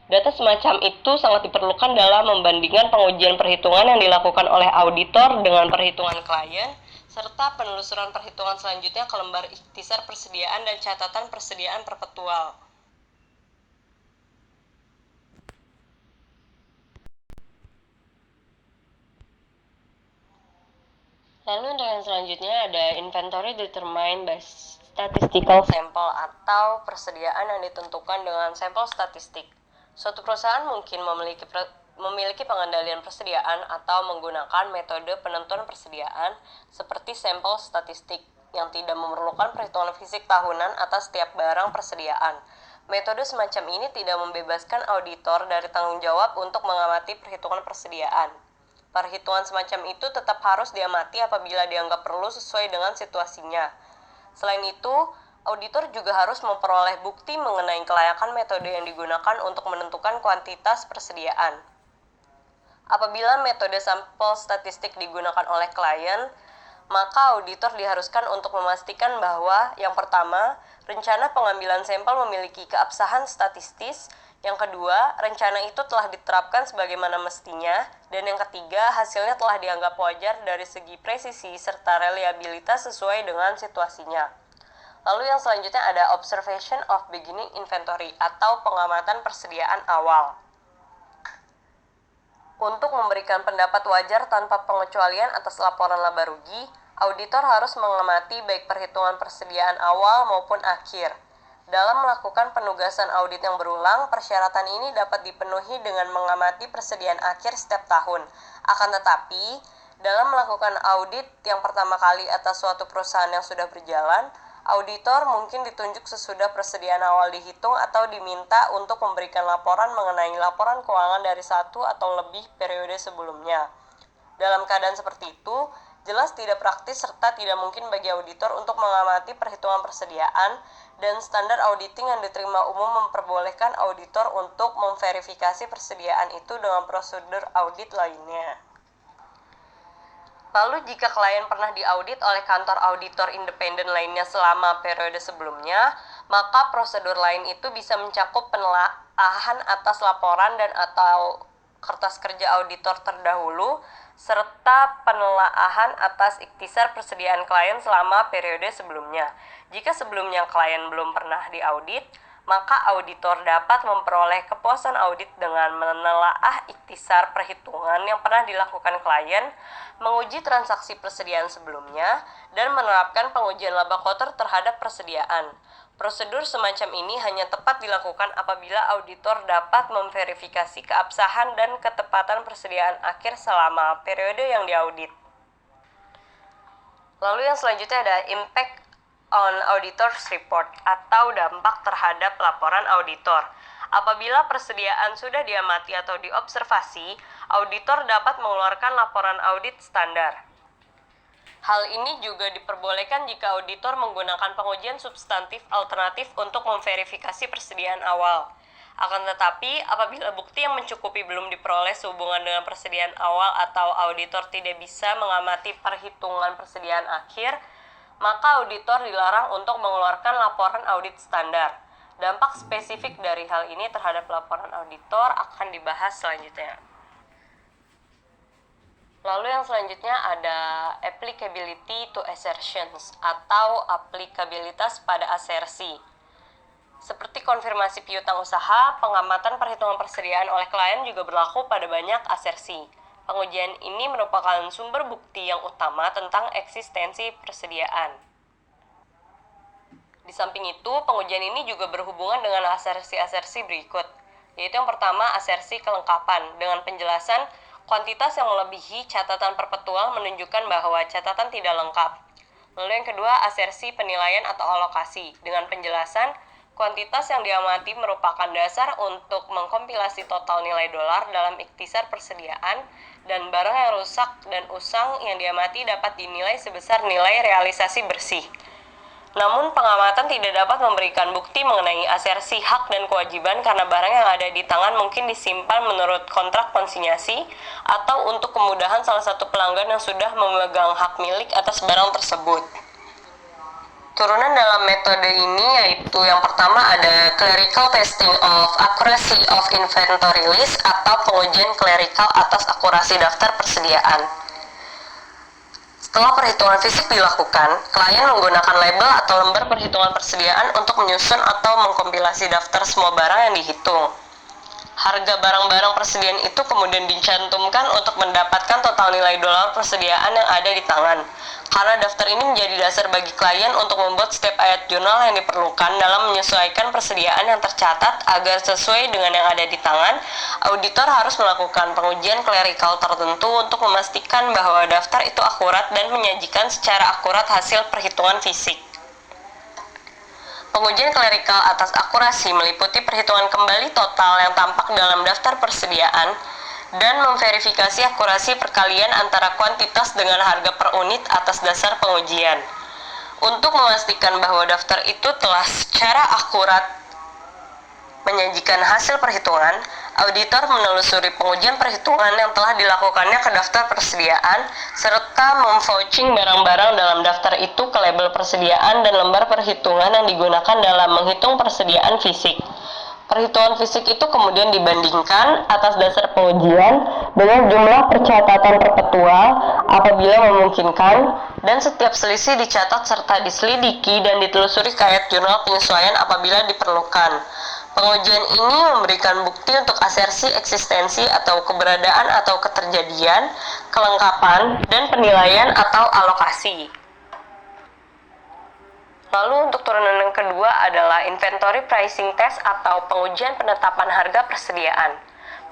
Data semacam itu sangat diperlukan dalam membandingkan pengujian perhitungan yang dilakukan oleh auditor dengan perhitungan klien, serta penelusuran perhitungan selanjutnya ke lembar ikhtisar persediaan dan catatan persediaan perpetual. Lalu untuk yang selanjutnya ada inventory determined by statistical sample atau persediaan yang ditentukan dengan sampel statistik. Suatu perusahaan mungkin memiliki pengendalian persediaan atau menggunakan metode penentuan persediaan seperti sampel statistik yang tidak memerlukan perhitungan fisik tahunan atas setiap barang persediaan. Metode semacam ini tidak membebaskan auditor dari tanggung jawab untuk mengamati perhitungan persediaan. Perhitungan semacam itu tetap harus diamati apabila dianggap perlu sesuai dengan situasinya. Selain itu, auditor juga harus memperoleh bukti mengenai kelayakan metode yang digunakan untuk menentukan kuantitas persediaan. Apabila metode sampel statistik digunakan oleh klien, maka auditor diharuskan untuk memastikan bahwa yang pertama, rencana pengambilan sampel memiliki keabsahan statistis, yang kedua, rencana itu telah diterapkan sebagaimana mestinya, dan yang ketiga, hasilnya telah dianggap wajar dari segi presisi serta reliabilitas sesuai dengan situasinya. Lalu yang selanjutnya ada observation of beginning inventory atau pengamatan persediaan awal. Untuk memberikan pendapat wajar tanpa pengecualian atas laporan laba rugi, auditor harus mengamati baik perhitungan persediaan awal maupun akhir. Dalam melakukan penugasan audit yang berulang, persyaratan ini dapat dipenuhi dengan mengamati persediaan akhir setiap tahun. Akan tetapi, dalam melakukan audit yang pertama kali atas suatu perusahaan yang sudah berjalan, auditor mungkin ditunjuk sesudah persediaan awal dihitung atau diminta untuk memberikan laporan mengenai laporan keuangan dari satu atau lebih periode sebelumnya. Dalam keadaan seperti itu, jelas tidak praktis serta tidak mungkin bagi auditor untuk mengamati perhitungan persediaan, dan standar auditing yang diterima umum memperbolehkan auditor untuk memverifikasi persediaan itu dengan prosedur audit lainnya. Lalu jika klien pernah diaudit oleh kantor auditor independen lainnya selama periode sebelumnya, maka prosedur lain itu bisa mencakup penelaahan atas laporan dan atau kertas kerja auditor terdahulu, serta penelaahan atas ikhtisar persediaan klien selama periode sebelumnya. Jika sebelumnya klien belum pernah diaudit, maka auditor dapat memperoleh kepuasan audit dengan menelaah ikhtisar perhitungan yang pernah dilakukan klien, menguji transaksi persediaan sebelumnya, dan menerapkan pengujian laba kotor terhadap persediaan. Prosedur semacam ini hanya tepat dilakukan apabila auditor dapat memverifikasi keabsahan dan ketepatan persediaan akhir selama periode yang diaudit. Lalu yang selanjutnya ada impact on auditor's report atau dampak terhadap laporan auditor. Apabila persediaan sudah diamati atau diobservasi, auditor dapat mengeluarkan laporan audit standar. Hal ini juga diperbolehkan jika auditor menggunakan pengujian substantif alternatif untuk memverifikasi persediaan awal. Akan tetapi, apabila bukti yang mencukupi belum diperoleh sehubungan dengan persediaan awal atau auditor tidak bisa mengamati perhitungan persediaan akhir, maka auditor dilarang untuk mengeluarkan laporan audit standar. Dampak spesifik dari hal ini terhadap laporan auditor akan dibahas selanjutnya. Lalu yang selanjutnya ada applicability to assertions atau aplikabilitas pada asersi. Seperti konfirmasi piutang usaha, pengamatan perhitungan persediaan oleh klien juga berlaku pada banyak asersi. Pengujian ini merupakan sumber bukti yang utama tentang eksistensi persediaan. Di samping itu, pengujian ini juga berhubungan dengan asersi-asersi berikut, yaitu yang pertama, asersi kelengkapan, dengan penjelasan kuantitas yang melebihi catatan perpetual menunjukkan bahwa catatan tidak lengkap. Lalu yang kedua, asersi penilaian atau alokasi, dengan penjelasan kuantitas yang diamati merupakan dasar untuk mengkompilasi total nilai dolar dalam ikhtisar persediaan, dan barang yang rusak dan usang yang diamati dapat dinilai sebesar nilai realisasi bersih. Namun pengamatan tidak dapat memberikan bukti mengenai asersi hak dan kewajiban karena barang yang ada di tangan mungkin disimpan menurut kontrak konsinyasi atau untuk kemudahan salah satu pelanggan yang sudah memegang hak milik atas barang tersebut. Turunan dalam metode ini yaitu yang pertama ada clerical testing of accuracy of inventory list atau pengujian clerical atas akurasi daftar persediaan. Setelah perhitungan fisik dilakukan, klien menggunakan label atau lembar perhitungan persediaan untuk menyusun atau mengkompilasi daftar semua barang yang dihitung. Harga barang-barang persediaan itu kemudian dicantumkan untuk mendapatkan total nilai dolar persediaan yang ada di tangan. Karena daftar ini menjadi dasar bagi klien untuk membuat setiap ayat jurnal yang diperlukan dalam menyesuaikan persediaan yang tercatat agar sesuai dengan yang ada di tangan, auditor harus melakukan pengujian clerical tertentu untuk memastikan bahwa daftar itu akurat dan menyajikan secara akurat hasil perhitungan fisik. Pengujian clerical atas akurasi meliputi perhitungan kembali total yang tampak dalam daftar persediaan dan memverifikasi akurasi perkalian antara kuantitas dengan harga per unit atas dasar pengujian. Untuk memastikan bahwa daftar itu telah secara akurat menyajikan hasil perhitungan, auditor menelusuri pengujian perhitungan yang telah dilakukannya ke daftar persediaan, serta memvouching barang-barang dalam daftar itu ke label persediaan dan lembar perhitungan yang digunakan dalam menghitung persediaan fisik. Perhitungan fisik itu kemudian dibandingkan atas dasar pengujian dengan jumlah percatatan perpetual apabila memungkinkan, dan setiap selisih dicatat serta diselidiki dan ditelusuri ke ayat jurnal penyesuaian apabila diperlukan. Pengujian ini memberikan bukti untuk asersi eksistensi atau keberadaan atau keterjadian, kelengkapan, dan penilaian atau alokasi. Lalu untuk turunan yang kedua adalah inventory pricing test atau pengujian penetapan harga persediaan.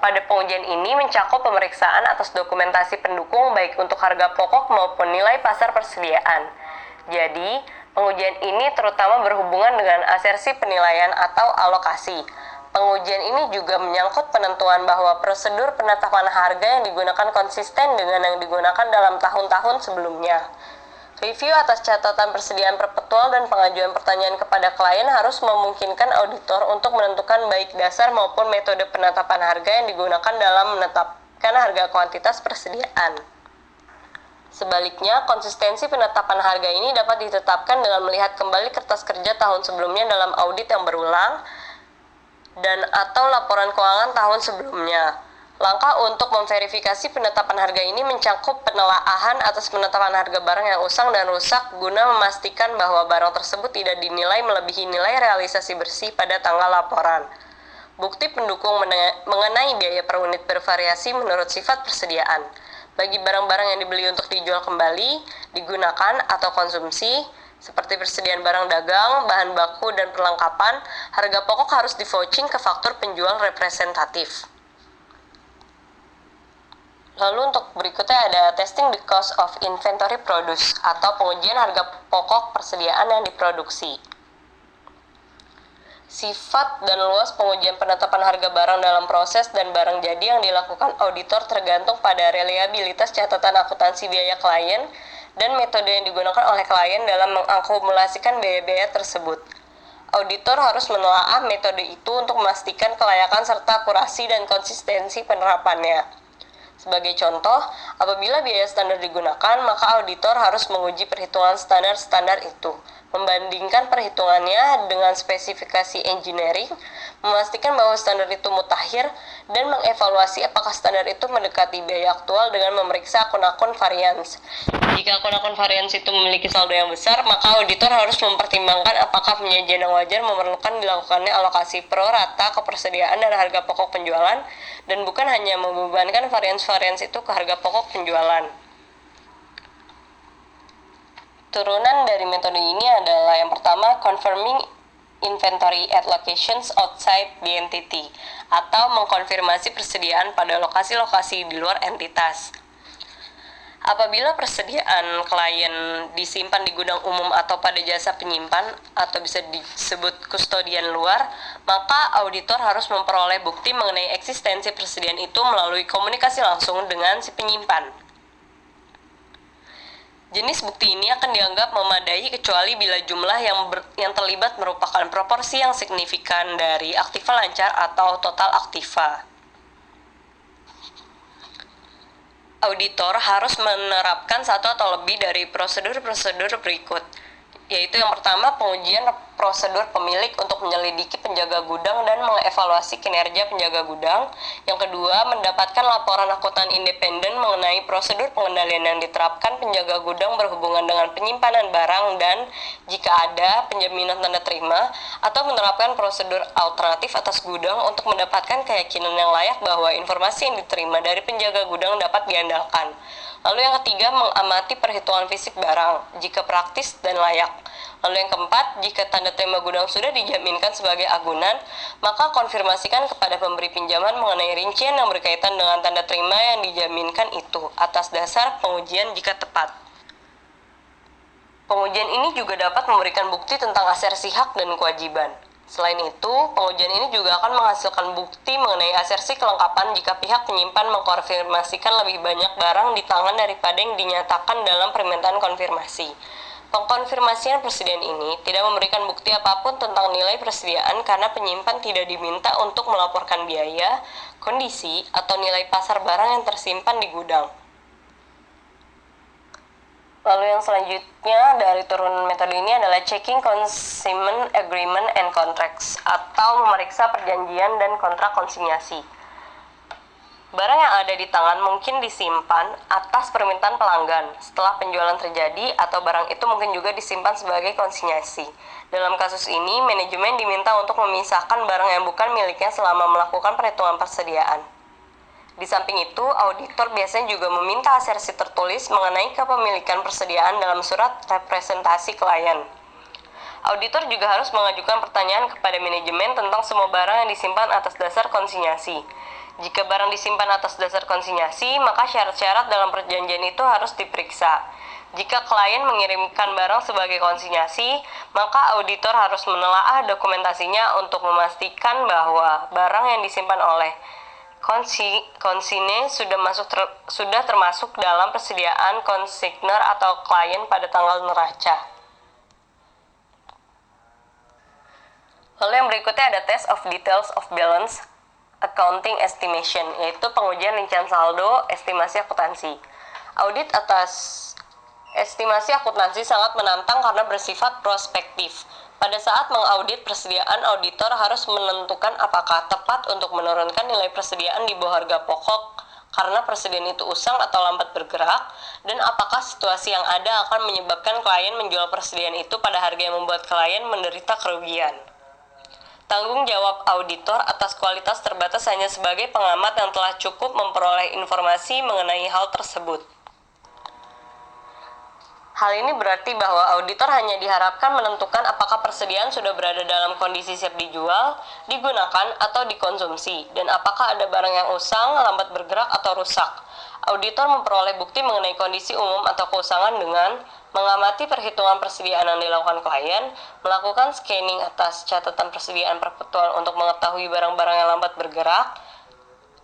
Pada pengujian ini mencakup pemeriksaan atas dokumentasi pendukung baik untuk harga pokok maupun nilai pasar persediaan. Jadi, pengujian ini terutama berhubungan dengan asersi penilaian atau alokasi. Pengujian ini juga menyangkut penentuan bahwa prosedur penetapan harga yang digunakan konsisten dengan yang digunakan dalam tahun-tahun sebelumnya. Review atas catatan persediaan perpetual dan pengajuan pertanyaan kepada klien harus memungkinkan auditor untuk menentukan baik dasar maupun metode penetapan harga yang digunakan dalam menetapkan harga kuantitas persediaan. Sebaliknya, konsistensi penetapan harga ini dapat ditetapkan dengan melihat kembali kertas kerja tahun sebelumnya dalam audit yang berulang dan atau laporan keuangan tahun sebelumnya. Langkah untuk memverifikasi penetapan harga ini mencakup penelaahan atas penetapan harga barang yang usang dan rusak guna memastikan bahwa barang tersebut tidak dinilai melebihi nilai realisasi bersih pada tanggal laporan. Bukti pendukung mengenai biaya per unit bervariasi menurut sifat persediaan. Bagi barang-barang yang dibeli untuk dijual kembali, digunakan, atau konsumsi, seperti persediaan barang dagang, bahan baku, dan perlengkapan, harga pokok harus di-vouching ke faktur penjual representatif. Lalu untuk berikutnya ada testing the cost of inventory produce atau pengujian harga pokok persediaan yang diproduksi. Sifat dan luas pengujian penetapan harga barang dalam proses dan barang jadi yang dilakukan auditor tergantung pada reliabilitas catatan akuntansi biaya klien dan metode yang digunakan oleh klien dalam mengakumulasikan biaya-biaya tersebut. Auditor harus menelaah metode itu untuk memastikan kelayakan serta akurasi dan konsistensi penerapannya. Sebagai contoh, apabila biaya standar digunakan, maka auditor harus menguji perhitungan standar-standar itu. membandingkan perhitungannya dengan spesifikasi engineering, memastikan bahwa standar itu mutakhir, dan mengevaluasi apakah standar itu mendekati biaya aktual dengan memeriksa akun-akun varians. Jika akun-akun varians itu memiliki saldo yang besar, maka auditor harus mempertimbangkan apakah penyajian yang wajar memerlukan dilakukannya alokasi pro rata kepersediaan dan harga pokok penjualan, dan bukan hanya membebankan varians-varians itu ke harga pokok penjualan. Turunan dari metode ini adalah yang pertama, confirming inventory at locations outside the entity, atau mengkonfirmasi persediaan pada lokasi-lokasi di luar entitas. Apabila persediaan klien disimpan di gudang umum atau pada jasa penyimpan, atau bisa disebut kustodian luar, maka auditor harus memperoleh bukti mengenai eksistensi persediaan itu melalui komunikasi langsung dengan si penyimpan. Jenis bukti ini akan dianggap memadai kecuali bila jumlah yang terlibat merupakan proporsi yang signifikan dari aktiva lancar atau total aktiva. Auditor harus menerapkan satu atau lebih dari prosedur-prosedur berikut, yaitu yang pertama, pengujian prosedur pemilik untuk menyelidiki penjaga gudang dan mengevaluasi kinerja penjaga gudang. Yang kedua, mendapatkan laporan akuntan independen mengenai prosedur pengendalian yang diterapkan penjaga gudang berhubungan dengan penyimpanan barang dan, jika ada, penjaminan tanda terima, atau menerapkan prosedur alternatif atas gudang untuk mendapatkan keyakinan yang layak bahwa informasi yang diterima dari penjaga gudang dapat diandalkan. Lalu yang ketiga, mengamati perhitungan fisik barang, jika praktis dan layak. Lalu yang keempat, jika tanda terima gudang sudah dijaminkan sebagai agunan, maka konfirmasikan kepada pemberi pinjaman mengenai rincian yang berkaitan dengan tanda terima yang dijaminkan itu, atas dasar pengujian jika tepat. Pengujian ini juga dapat memberikan bukti tentang asersi hak dan kewajiban. Selain itu, pengujian ini juga akan menghasilkan bukti mengenai asersi kelengkapan jika pihak penyimpan mengkonfirmasikan lebih banyak barang di tangan daripada yang dinyatakan dalam permintaan konfirmasi. Pengkonfirmasian persediaan ini tidak memberikan bukti apapun tentang nilai persediaan karena penyimpan tidak diminta untuk melaporkan biaya, kondisi, atau nilai pasar barang yang tersimpan di gudang. Lalu yang selanjutnya dari turunan metode ini adalah checking consignment agreement and contracts, atau memeriksa perjanjian dan kontrak konsinyasi. Barang yang ada di tangan mungkin disimpan atas permintaan pelanggan setelah penjualan terjadi, atau barang itu mungkin juga disimpan sebagai konsinyasi. Dalam kasus ini, manajemen diminta untuk memisahkan barang yang bukan miliknya selama melakukan perhitungan persediaan. Di samping itu, auditor biasanya juga meminta asersi tertulis mengenai kepemilikan persediaan dalam surat representasi klien. Auditor juga harus mengajukan pertanyaan kepada manajemen tentang semua barang yang disimpan atas dasar konsinyasi. Jika barang disimpan atas dasar konsinyasi, maka syarat-syarat dalam perjanjian itu harus diperiksa. Jika klien mengirimkan barang sebagai konsinyasi, maka auditor harus menelaah dokumentasinya untuk memastikan bahwa barang yang disimpan oleh konsigne sudah termasuk dalam persediaan konsigner atau klien pada tanggal neraca. Lalu yang berikutnya ada test of details of balance accounting estimation, yaitu pengujian rincian saldo estimasi akuntansi. Audit atas estimasi akuntansi sangat menantang karena bersifat prospektif. Pada saat mengaudit persediaan, auditor harus menentukan apakah tepat untuk menurunkan nilai persediaan di bawah harga pokok karena persediaan itu usang atau lambat bergerak, dan apakah situasi yang ada akan menyebabkan klien menjual persediaan itu pada harga yang membuat klien menderita kerugian. Tanggung jawab auditor atas kualitas terbatas hanya sebagai pengamat yang telah cukup memperoleh informasi mengenai hal tersebut. Hal ini berarti bahwa auditor hanya diharapkan menentukan apakah persediaan sudah berada dalam kondisi siap dijual, digunakan, atau dikonsumsi, dan apakah ada barang yang usang, lambat bergerak, atau rusak. Auditor memperoleh bukti mengenai kondisi umum atau keusangan dengan mengamati perhitungan persediaan yang dilakukan klien, melakukan scanning atas catatan persediaan perpetual untuk mengetahui barang-barang yang lambat bergerak,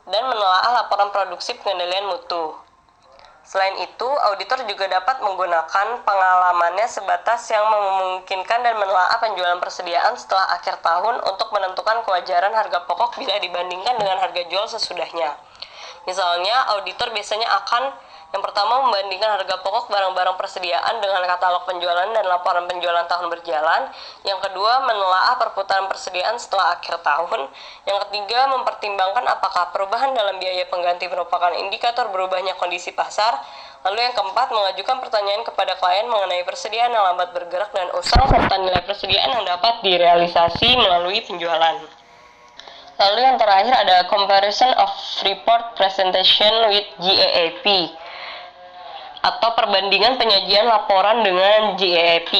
dan menelaah laporan produksi pengendalian mutu. Selain itu, auditor juga dapat menggunakan pengalamannya sebatas yang memungkinkan dan menelaah penjualan persediaan setelah akhir tahun untuk menentukan kewajaran harga pokok bila dibandingkan dengan harga jual sesudahnya. Misalnya, auditor biasanya akan Yang pertama, membandingkan harga pokok barang-barang persediaan dengan katalog penjualan dan laporan penjualan tahun berjalan. Yang kedua, menelaah perputaran persediaan setelah akhir tahun. Yang ketiga, mempertimbangkan apakah perubahan dalam biaya pengganti merupakan indikator berubahnya kondisi pasar. Lalu yang keempat, mengajukan pertanyaan kepada klien mengenai persediaan yang lambat bergerak dan usang serta nilai persediaan yang dapat direalisasi melalui penjualan. Lalu yang terakhir ada comparison of report presentation with GAAP atau perbandingan penyajian laporan dengan GAAP.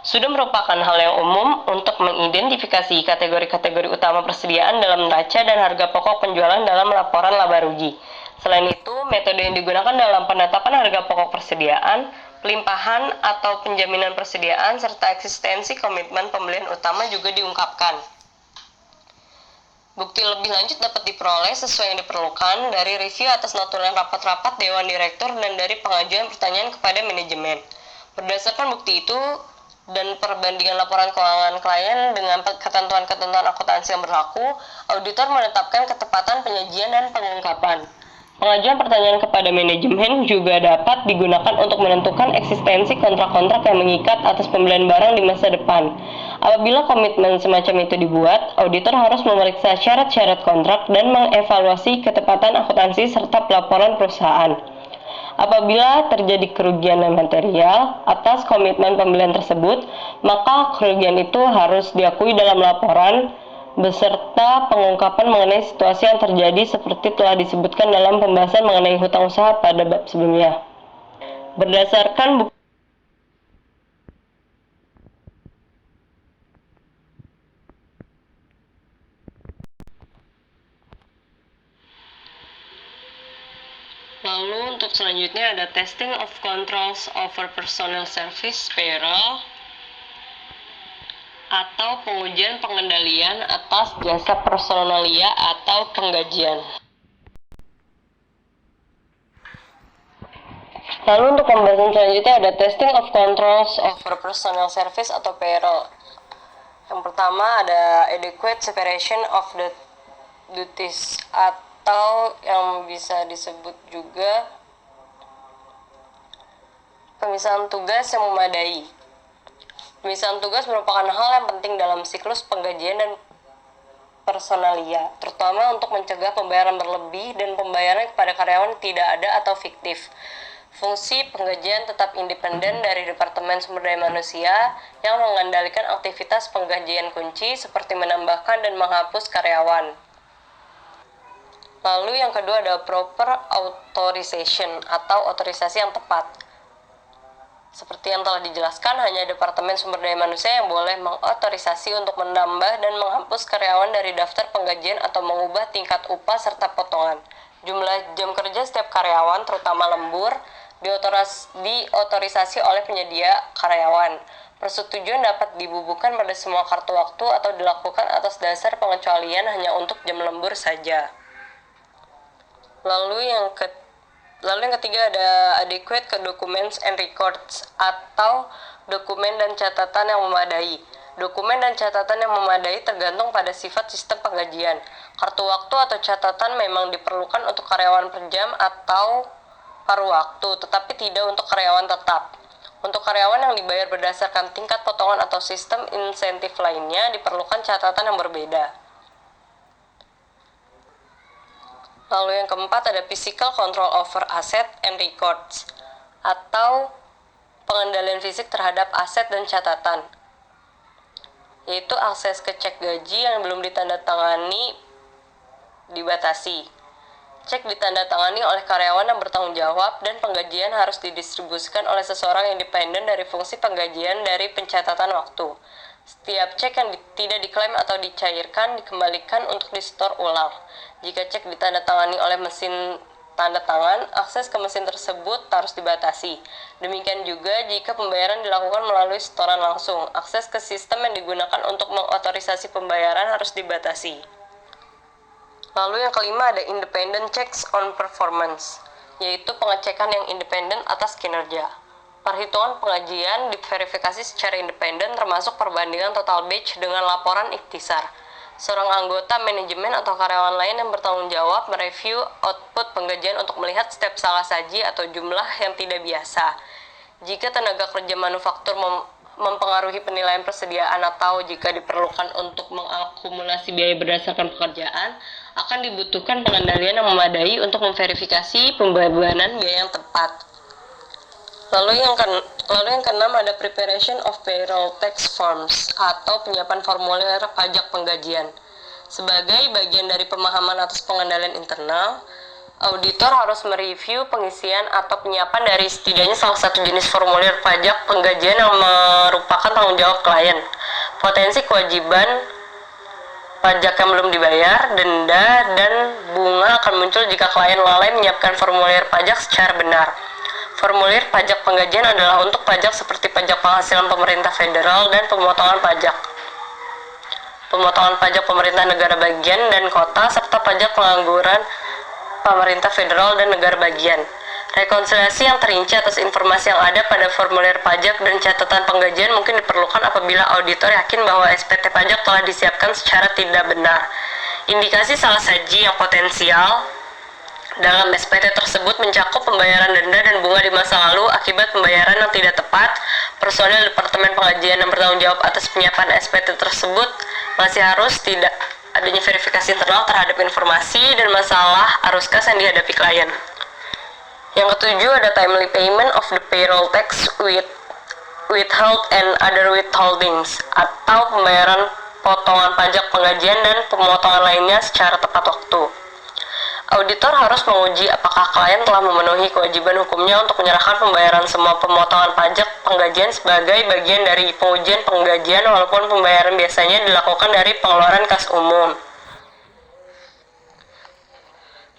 Sudah merupakan hal yang umum untuk mengidentifikasi kategori-kategori utama persediaan dalam neraca dan harga pokok penjualan dalam laporan laba rugi. Selain itu, metode yang digunakan dalam penetapan harga pokok persediaan, pelimpahan atau penjaminan persediaan, serta eksistensi komitmen pembelian utama juga diungkapkan. Bukti lebih lanjut dapat diperoleh sesuai yang diperlukan dari review atas notulen rapat-rapat Dewan Direktur dan dari pengajuan pertanyaan kepada manajemen. Berdasarkan bukti itu dan perbandingan laporan keuangan klien dengan ketentuan-ketentuan akuntansi yang berlaku, auditor menetapkan ketepatan penyajian dan pengungkapan. Pengajuan pertanyaan kepada manajemen juga dapat digunakan untuk menentukan eksistensi kontrak-kontrak yang mengikat atas pembelian barang di masa depan. Apabila komitmen semacam itu dibuat, auditor harus memeriksa syarat-syarat kontrak dan mengevaluasi ketepatan akuntansi serta pelaporan perusahaan. Apabila terjadi kerugian non material atas komitmen pembelian tersebut, maka kerugian itu harus diakui dalam laporan beserta pengungkapan mengenai situasi yang terjadi seperti telah disebutkan dalam pembahasan mengenai hutang usaha pada bab sebelumnya. Berdasarkan bukti Lalu untuk selanjutnya ada testing of controls over personnel service payroll atau pengujian pengendalian atas jasa personalia atau penggajian. Lalu untuk pembahasan selanjutnya ada testing of controls over personnel service atau payroll. Yang pertama ada adequate separation of the duties atau yang bisa disebut juga pemisahan tugas yang memadai. Pemisahan tugas merupakan hal yang penting dalam siklus penggajian dan personalia, terutama untuk mencegah pembayaran berlebih dan pembayaran kepada karyawan tidak ada atau fiktif. Fungsi penggajian tetap independen dari Departemen Sumber Daya Manusia yang mengendalikan aktivitas penggajian kunci seperti menambahkan dan menghapus karyawan. Lalu yang kedua ada proper authorization atau otorisasi yang tepat. Seperti yang telah dijelaskan, hanya Departemen Sumber Daya Manusia yang boleh mengotorisasi untuk menambah dan menghapus karyawan dari daftar penggajian atau mengubah tingkat upah serta potongan. Jumlah jam kerja setiap karyawan, terutama lembur, diotorisasi oleh penyedia karyawan. Persetujuan dapat dibubuhkan pada semua kartu waktu atau dilakukan atas dasar pengecualian hanya untuk jam lembur saja. Lalu yang ketiga ada adequate documents and records atau dokumen dan catatan yang memadai. Dokumen dan catatan yang memadai tergantung pada sifat sistem penggajian. Kartu waktu atau catatan memang diperlukan untuk karyawan per jam atau paruh waktu, tetapi tidak untuk karyawan tetap. Untuk karyawan yang dibayar berdasarkan tingkat potongan atau sistem insentif lainnya, diperlukan catatan yang berbeda. Lalu yang keempat ada physical control over asset and records atau pengendalian fisik terhadap aset dan catatan, yaitu akses ke cek gaji yang belum ditandatangani dibatasi. Cek ditandatangani oleh karyawan yang bertanggung jawab dan penggajian harus didistribusikan oleh seseorang independen dari fungsi penggajian dari pencatatan waktu. Setiap cek yang tidak diklaim atau dicairkan dikembalikan untuk disetor ulang. Jika cek ditandatangani oleh mesin tanda tangan, akses ke mesin tersebut harus dibatasi. Demikian juga jika pembayaran dilakukan melalui setoran langsung, akses ke sistem yang digunakan untuk mengotorisasi pembayaran harus dibatasi. Lalu yang kelima ada independent checks on performance, yaitu pengecekan yang independen atas kinerja. Perhitungan pengajian diverifikasi secara independen termasuk perbandingan total batch dengan laporan ikhtisar. Seorang anggota manajemen atau karyawan lain yang bertanggung jawab mereview output penggajian untuk melihat step salah saji atau jumlah yang tidak biasa. Jika tenaga kerja manufaktur mempengaruhi penilaian persediaan atau jika diperlukan untuk mengakumulasi biaya berdasarkan pekerjaan, akan dibutuhkan pengendalian yang memadai untuk memverifikasi pembebanan biaya yang tepat. Lalu yang keenam ada preparation of payroll tax forms atau penyiapan formulir pajak penggajian. Sebagai bagian dari pemahaman atas pengendalian internal, auditor harus mereview pengisian atau penyiapan dari setidaknya salah satu jenis formulir pajak penggajian yang merupakan tanggung jawab klien. Potensi kewajiban pajak yang belum dibayar, denda, dan bunga akan muncul jika klien lalai menyiapkan formulir pajak secara benar. Formulir pajak penggajian adalah untuk pajak seperti pajak penghasilan pemerintah federal dan pemotongan pajak pemerintah negara bagian dan kota, serta pajak pengangguran pemerintah federal dan negara bagian. Rekonsiliasi yang terinci atas informasi yang ada pada formulir pajak dan catatan penggajian mungkin diperlukan apabila auditor yakin bahwa SPT pajak telah disiapkan secara tidak benar. Indikasi salah saji yang potensial dalam SPT tersebut mencakup pembayaran denda dan bunga di masa lalu akibat pembayaran yang tidak tepat. Personel Departemen Penggajian yang bertanggung jawab atas penyiapan SPT tersebut masih harus tidak adanya verifikasi internal terhadap informasi dan masalah arus kas yang dihadapi klien. Yang ketujuh ada timely payment of the payroll tax withheld and other withholdings atau pembayaran potongan pajak penggajian dan pemotongan lainnya secara tepat waktu. Auditor harus menguji apakah klien telah memenuhi kewajiban hukumnya untuk menyerahkan pembayaran semua pemotongan pajak penggajian sebagai bagian dari pengujian penggajian walaupun pembayaran biasanya dilakukan dari pengeluaran kas umum.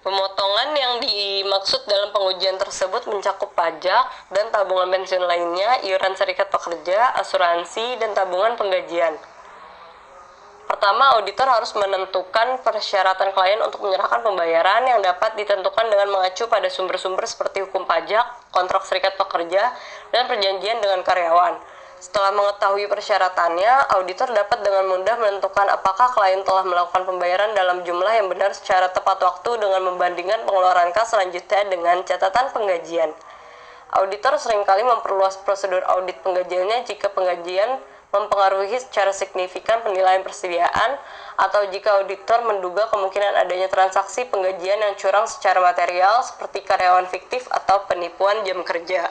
Pemotongan yang dimaksud dalam pengujian tersebut mencakup pajak dan tabungan pensiun lainnya, iuran serikat pekerja, asuransi, dan tabungan penggajian. Pertama, auditor harus menentukan persyaratan klien untuk menyerahkan pembayaran yang dapat ditentukan dengan mengacu pada sumber-sumber seperti hukum pajak, kontrak serikat pekerja, dan perjanjian dengan karyawan. Setelah mengetahui persyaratannya, auditor dapat dengan mudah menentukan apakah klien telah melakukan pembayaran dalam jumlah yang benar secara tepat waktu dengan membandingkan pengeluaran kas selanjutnya dengan catatan penggajian. Auditor seringkali memperluas prosedur audit penggajiannya jika penggajian mempengaruhi secara signifikan penilaian persediaan atau jika auditor menduga kemungkinan adanya transaksi penggajian yang curang secara material seperti karyawan fiktif atau penipuan jam kerja.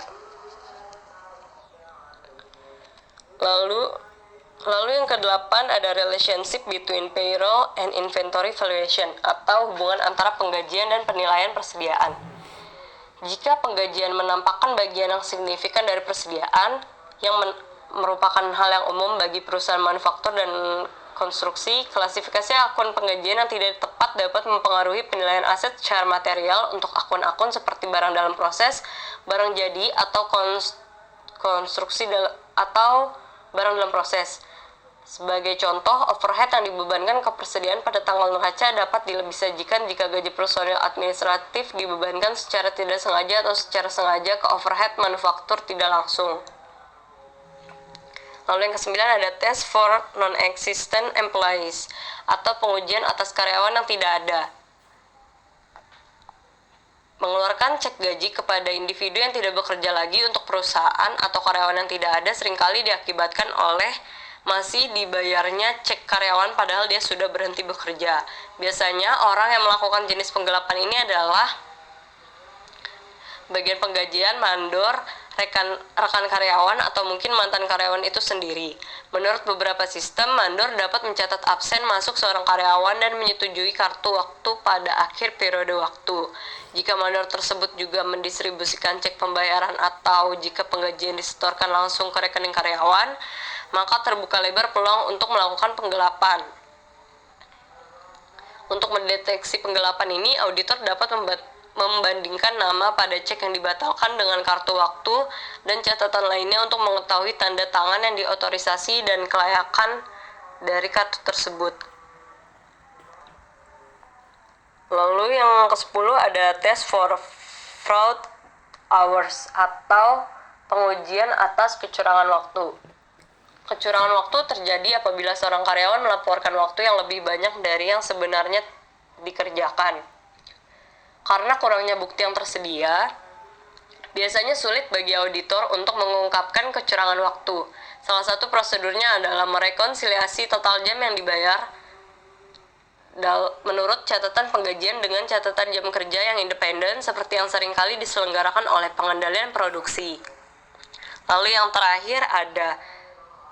Lalu yang kedelapan ada relationship between payroll and inventory valuation atau hubungan antara penggajian dan penilaian persediaan. Jika penggajian menampakkan bagian yang signifikan dari persediaan yang merupakan hal yang umum bagi perusahaan manufaktur dan konstruksi, klasifikasi akun penggajian yang tidak tepat dapat mempengaruhi penilaian aset secara material untuk akun-akun seperti barang dalam proses, barang jadi, atau konstruksi atau barang dalam proses. Sebagai contoh, overhead yang dibebankan ke persediaan pada tanggal neraca dapat disajikan jika gaji personil administratif dibebankan secara tidak sengaja atau secara sengaja ke overhead manufaktur tidak langsung. Lalu yang ke-9 ada test for non-existent employees atau pengujian atas karyawan yang tidak ada. Mengeluarkan cek gaji kepada individu yang tidak bekerja lagi untuk perusahaan atau karyawan yang tidak ada seringkali diakibatkan oleh masih dibayarnya cek karyawan padahal dia sudah berhenti bekerja. Biasanya orang yang melakukan jenis penggelapan ini adalah bagian penggajian, mandor, rekan karyawan, atau mungkin mantan karyawan itu sendiri. Menurut beberapa sistem, mandor dapat mencatat absen masuk seorang karyawan dan menyetujui kartu waktu pada akhir periode waktu. Jika mandor tersebut juga mendistribusikan cek pembayaran atau jika penggajian disetorkan langsung ke rekening karyawan, maka terbuka lebar peluang untuk melakukan penggelapan. Untuk mendeteksi penggelapan ini, auditor dapat membandingkan nama pada cek yang dibatalkan dengan kartu waktu dan catatan lainnya untuk mengetahui tanda tangan yang diotorisasi dan kelayakan dari kartu tersebut. Lalu yang ke-10 ada test for fraud hours atau pengujian atas kecurangan waktu. Kecurangan waktu terjadi apabila seorang karyawan melaporkan waktu yang lebih banyak dari yang sebenarnya dikerjakan. Karena kurangnya bukti yang tersedia, biasanya sulit bagi auditor untuk mengungkapkan kecurangan waktu. Salah satu prosedurnya adalah merekonsiliasi total jam yang dibayar menurut catatan penggajian dengan catatan jam kerja yang independen seperti yang seringkali diselenggarakan oleh pengendalian produksi. Lalu yang terakhir ada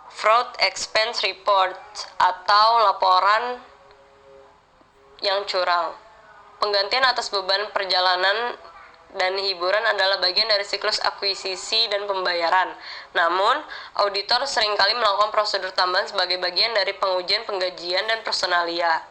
fraud expense report atau laporan yang curang. Penggantian atas beban perjalanan dan hiburan adalah bagian dari siklus akuisisi dan pembayaran. Namun, auditor seringkali melakukan prosedur tambahan sebagai bagian dari pengujian penggajian dan personalia.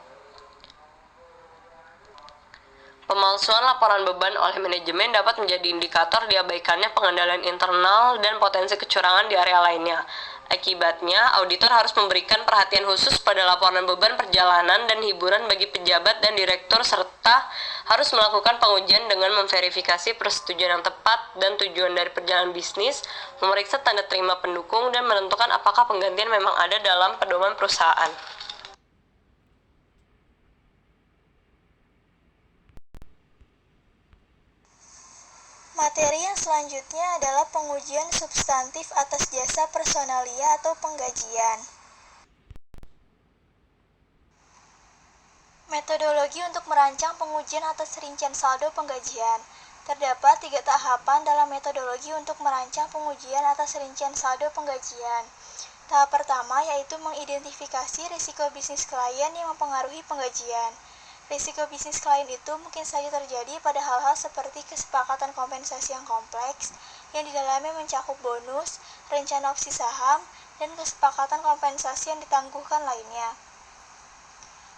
Pemalsuan laporan beban oleh manajemen dapat menjadi indikator diabaikannya pengendalian internal dan potensi kecurangan di area lainnya. Akibatnya, auditor harus memberikan perhatian khusus pada laporan beban perjalanan dan hiburan bagi pejabat dan direktur serta harus melakukan pengujian dengan memverifikasi persetujuan yang tepat dan tujuan dari perjalanan bisnis, memeriksa tanda terima pendukung, dan menentukan apakah penggantian memang ada dalam pedoman perusahaan. Materi yang selanjutnya adalah pengujian substantif atas jasa personalia atau penggajian. Metodologi untuk merancang pengujian atas rincian saldo penggajian. Terdapat 3 tahapan dalam metodologi untuk merancang pengujian atas rincian saldo penggajian. Tahap pertama yaitu mengidentifikasi risiko bisnis klien yang mempengaruhi penggajian. Risiko bisnis klien itu mungkin saja terjadi pada hal-hal seperti kesepakatan kompensasi yang kompleks, yang di dalamnya mencakup bonus, rencana opsi saham, dan kesepakatan kompensasi yang ditangguhkan lainnya.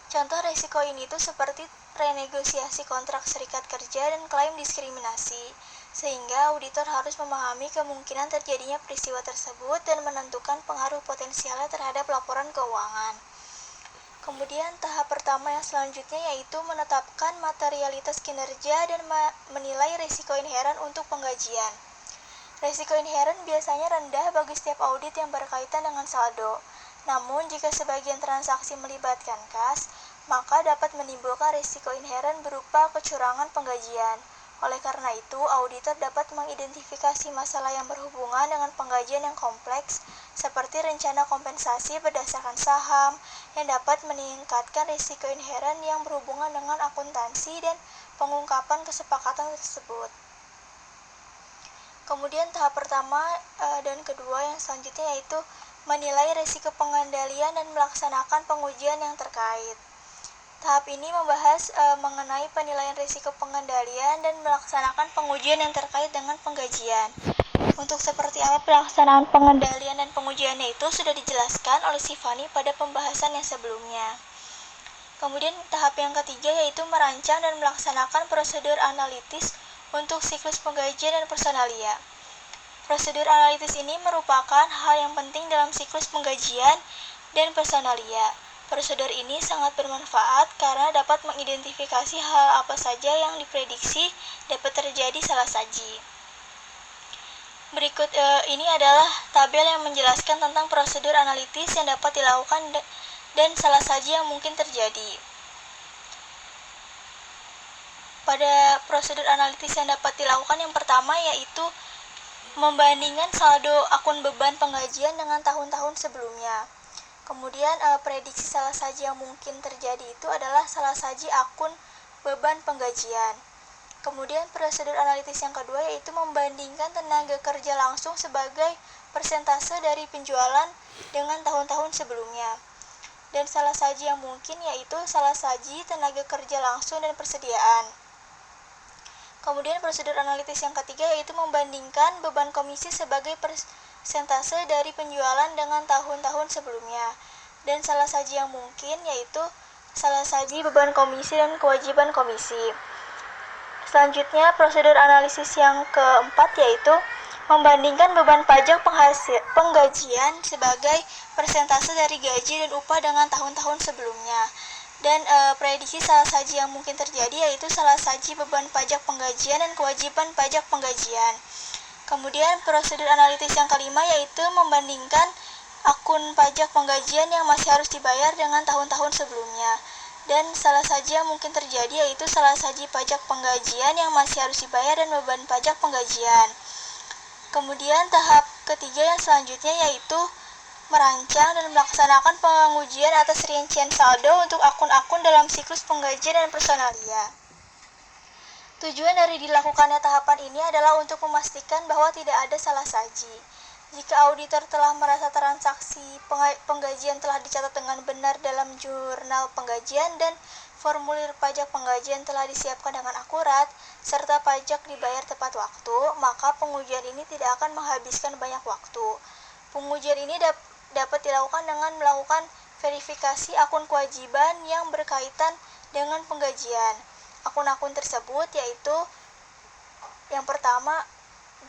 Contoh risiko ini itu seperti renegosiasi kontrak serikat kerja dan klaim diskriminasi, sehingga auditor harus memahami kemungkinan terjadinya peristiwa tersebut dan menentukan pengaruh potensialnya terhadap laporan keuangan. Kemudian tahap pertama yang selanjutnya yaitu menetapkan materialitas kinerja dan menilai risiko inheren untuk penggajian. Risiko inheren biasanya rendah bagi setiap audit yang berkaitan dengan saldo. Namun jika sebagian transaksi melibatkan kas, maka dapat menimbulkan risiko inheren berupa kecurangan penggajian. Oleh karena itu, auditor dapat mengidentifikasi masalah yang berhubungan dengan penggajian yang kompleks, seperti rencana kompensasi berdasarkan saham, yang dapat meningkatkan risiko inheren yang berhubungan dengan akuntansi dan pengungkapan kesepakatan tersebut. Kemudian tahap pertama dan kedua yang selanjutnya yaitu menilai risiko pengendalian dan melaksanakan pengujian yang terkait. Tahap ini membahas mengenai penilaian risiko pengendalian dan melaksanakan pengujian yang terkait dengan penggajian. Untuk seperti apa pelaksanaan pengendalian dan pengujiannya itu sudah dijelaskan oleh Sifani pada pembahasan yang sebelumnya. Kemudian tahap yang ketiga yaitu merancang dan melaksanakan prosedur analitis untuk siklus penggajian dan personalia. Prosedur analitis ini merupakan hal yang penting dalam siklus penggajian dan personalia. Prosedur ini sangat bermanfaat karena dapat mengidentifikasi hal apa saja yang diprediksi dapat terjadi salah saji. Berikut ini adalah tabel yang menjelaskan tentang prosedur analitis yang dapat dilakukan dan salah saji yang mungkin terjadi. Pada prosedur analitis yang dapat dilakukan yang pertama yaitu membandingkan saldo akun beban penggajian dengan tahun-tahun sebelumnya. Kemudian prediksi salah saji yang mungkin terjadi itu adalah salah saji akun beban penggajian. Kemudian prosedur analitis yang kedua yaitu membandingkan tenaga kerja langsung sebagai persentase dari penjualan dengan tahun-tahun sebelumnya. Dan salah saji yang mungkin yaitu salah saji tenaga kerja langsung dan persediaan. Kemudian prosedur analitis yang ketiga yaitu membandingkan beban komisi sebagai persentase dari penjualan dengan tahun-tahun sebelumnya. Dan salah saji yang mungkin yaitu salah saji beban komisi dan kewajiban komisi. Selanjutnya prosedur analisis yang keempat yaitu membandingkan beban pajak penggajian sebagai persentase dari gaji dan upah dengan tahun-tahun sebelumnya. Dan prediksi salah saji yang mungkin terjadi yaitu salah saji beban pajak penggajian dan kewajiban pajak penggajian. Kemudian prosedur analitis yang kelima yaitu membandingkan akun pajak penggajian yang masih harus dibayar dengan tahun-tahun sebelumnya. Dan salah saja mungkin terjadi yaitu salah saji pajak penggajian yang masih harus dibayar dan beban pajak penggajian. Kemudian tahap ketiga yang selanjutnya yaitu merancang dan melaksanakan pengujian atas rincian saldo untuk akun-akun dalam siklus penggajian dan personalia. Tujuan dari dilakukannya tahapan ini adalah untuk memastikan bahwa tidak ada salah saji. Jika auditor telah merasa transaksi penggajian telah dicatat dengan benar dalam jurnal penggajian dan formulir pajak penggajian telah disiapkan dengan akurat, serta pajak dibayar tepat waktu, maka pengujian ini tidak akan menghabiskan banyak waktu. Pengujian ini dapat dilakukan dengan melakukan verifikasi akun kewajiban yang berkaitan dengan penggajian. Akun-akun tersebut yaitu yang pertama,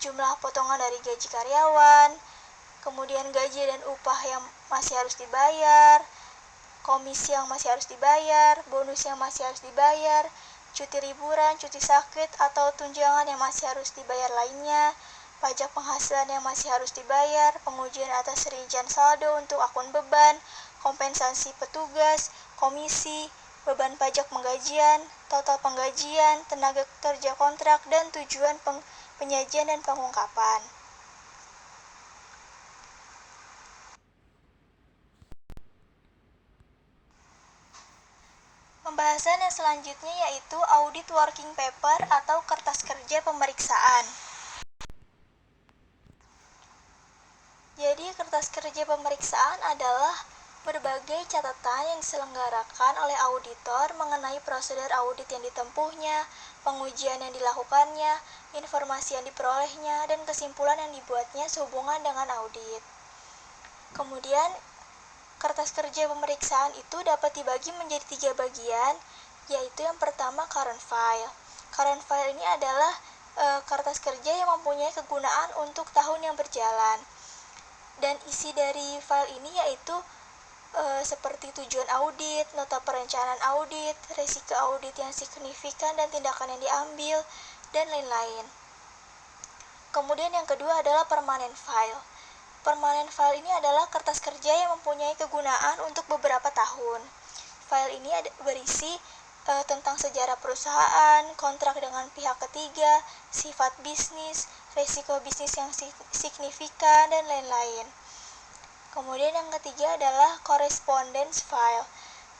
jumlah potongan dari gaji karyawan, kemudian gaji dan upah yang masih harus dibayar, komisi yang masih harus dibayar, bonus yang masih harus dibayar, cuti liburan, cuti sakit, atau tunjangan yang masih harus dibayar lainnya, pajak penghasilan yang masih harus dibayar, pengujian atas rincian saldo untuk akun beban, kompensasi petugas, komisi, beban pajak penggajian, total penggajian, tenaga kerja kontrak, dan tujuan penyajian dan pengungkapan. Pembahasan yang selanjutnya yaitu audit working paper atau kertas kerja pemeriksaan. Jadi, kertas kerja pemeriksaan adalah berbagai catatan yang diselenggarakan oleh auditor mengenai prosedur audit yang ditempuhnya, pengujian yang dilakukannya, informasi yang diperolehnya, dan kesimpulan yang dibuatnya sehubungan dengan audit. Kemudian, kertas kerja pemeriksaan itu dapat dibagi menjadi 3 bagian, yaitu yang pertama current file. Current file ini adalah kertas kerja yang mempunyai kegunaan untuk tahun yang berjalan. Dan isi dari file ini yaitu seperti tujuan audit, nota perencanaan audit, risiko audit yang signifikan dan tindakan yang diambil, dan lain-lain. Kemudian yang kedua adalah permanent file. Permanent file ini adalah kertas kerja yang mempunyai kegunaan untuk beberapa tahun. File ini berisi tentang sejarah perusahaan, kontrak dengan pihak ketiga, sifat bisnis, risiko bisnis yang signifikan, dan lain-lain. Kemudian yang ketiga adalah correspondence file.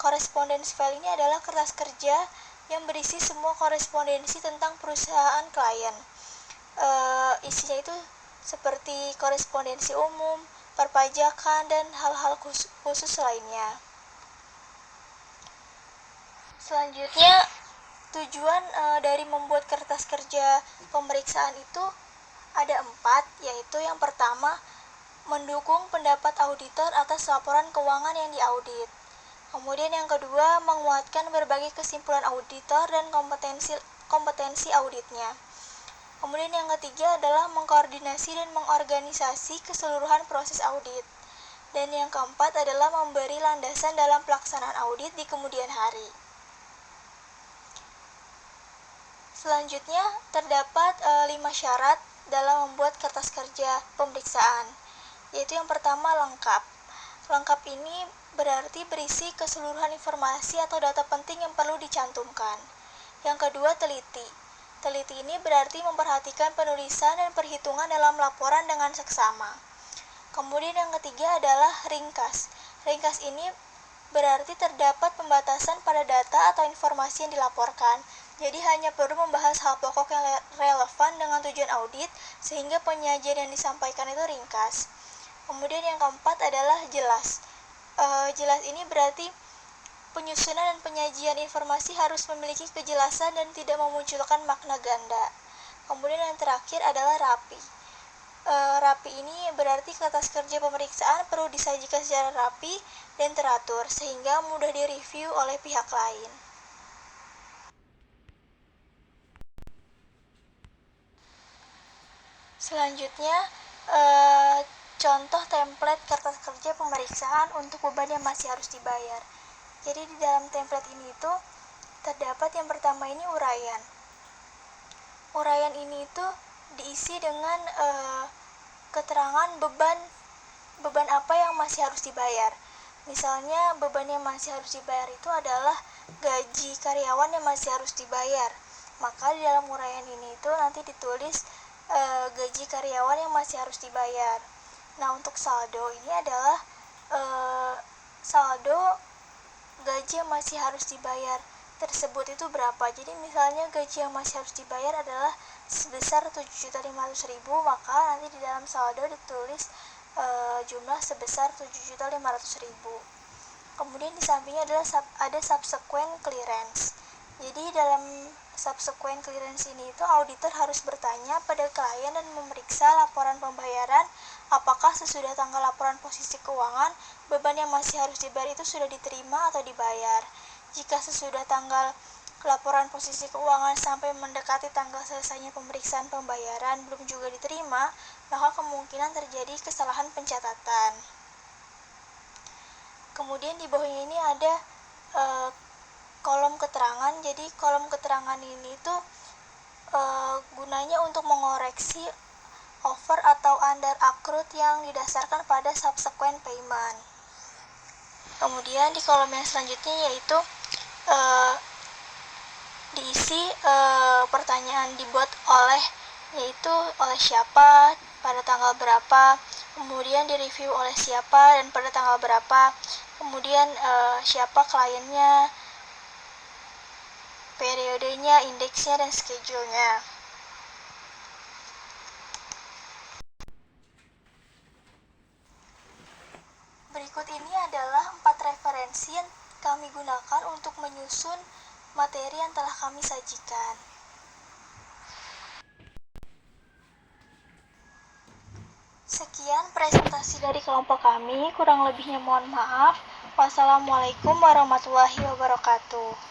Correspondence file ini adalah kertas kerja yang berisi semua korespondensi tentang perusahaan klien. Isinya itu seperti korespondensi umum, perpajakan, dan hal-hal khusus lainnya. Selanjutnya, tujuan dari membuat kertas kerja pemeriksaan itu ada 4, yaitu yang pertama, mendukung pendapat auditor atas laporan keuangan yang diaudit. Kemudian yang kedua, menguatkan berbagai kesimpulan auditor dan kompetensi auditnya. Kemudian yang ketiga adalah mengkoordinasi dan mengorganisasi keseluruhan proses audit. Dan yang keempat adalah memberi landasan dalam pelaksanaan audit di kemudian hari. Selanjutnya, terdapat 5 syarat dalam membuat kertas kerja pemeriksaan, yaitu yang pertama lengkap. Lengkap ini berarti berisi keseluruhan informasi atau data penting yang perlu dicantumkan. Yang kedua, teliti. Teliti ini berarti memperhatikan penulisan dan perhitungan dalam laporan dengan seksama. Kemudian yang ketiga adalah ringkas. Ringkas ini berarti terdapat pembatasan pada data atau informasi yang dilaporkan. Jadi hanya perlu membahas hal pokok yang relevan dengan tujuan audit sehingga penyajian yang disampaikan itu ringkas. Kemudian yang keempat adalah jelas. Jelas ini berarti penyusunan dan penyajian informasi harus memiliki kejelasan dan tidak memunculkan makna ganda. Kemudian yang terakhir adalah rapi. Rapi ini berarti kertas kerja pemeriksaan perlu disajikan secara rapi dan teratur sehingga mudah direview oleh pihak lain. Selanjutnya, contoh template kertas kerja pemeriksaan untuk beban yang masih harus dibayar. Jadi di dalam template ini itu terdapat yang pertama ini uraian. Uraian ini itu diisi dengan keterangan beban beban apa yang masih harus dibayar. Misalnya beban yang masih harus dibayar itu adalah gaji karyawan yang masih harus dibayar. Maka di dalam uraian ini itu nanti ditulis gaji karyawan yang masih harus dibayar. Nah, untuk saldo ini adalah saldo gaji yang masih harus dibayar tersebut itu berapa. Jadi misalnya gaji yang masih harus dibayar adalah sebesar 7.500.000, maka nanti di dalam saldo ditulis jumlah sebesar 7.500.000. Kemudian di sampingnya adalah ada subsequent clearance. Jadi dalam subsequent clearance ini itu auditor harus bertanya pada klien dan memeriksa laporan pembayaran apakah sesudah tanggal laporan posisi keuangan beban yang masih harus dibayar itu sudah diterima atau dibayar. Jika sesudah tanggal laporan posisi keuangan sampai mendekati tanggal selesainya pemeriksaan pembayaran belum juga diterima, maka kemungkinan terjadi kesalahan pencatatan. Kemudian di bawahnya ini ada kolom keterangan. Jadi kolom keterangan ini tuh gunanya untuk mengoreksi over atau under accrued yang didasarkan pada subsequent payment. Kemudian di kolom yang selanjutnya yaitu diisi pertanyaan dibuat yaitu oleh siapa, pada tanggal berapa, kemudian direview oleh siapa dan pada tanggal berapa, kemudian siapa kliennya, periodenya, indeksnya, dan schedule-nya. Berikut ini adalah 4 referensi yang kami gunakan untuk menyusun materi yang telah kami sajikan. Sekian presentasi dari kelompok kami, kurang lebihnya mohon maaf. Wassalamualaikum warahmatullahi wabarakatuh.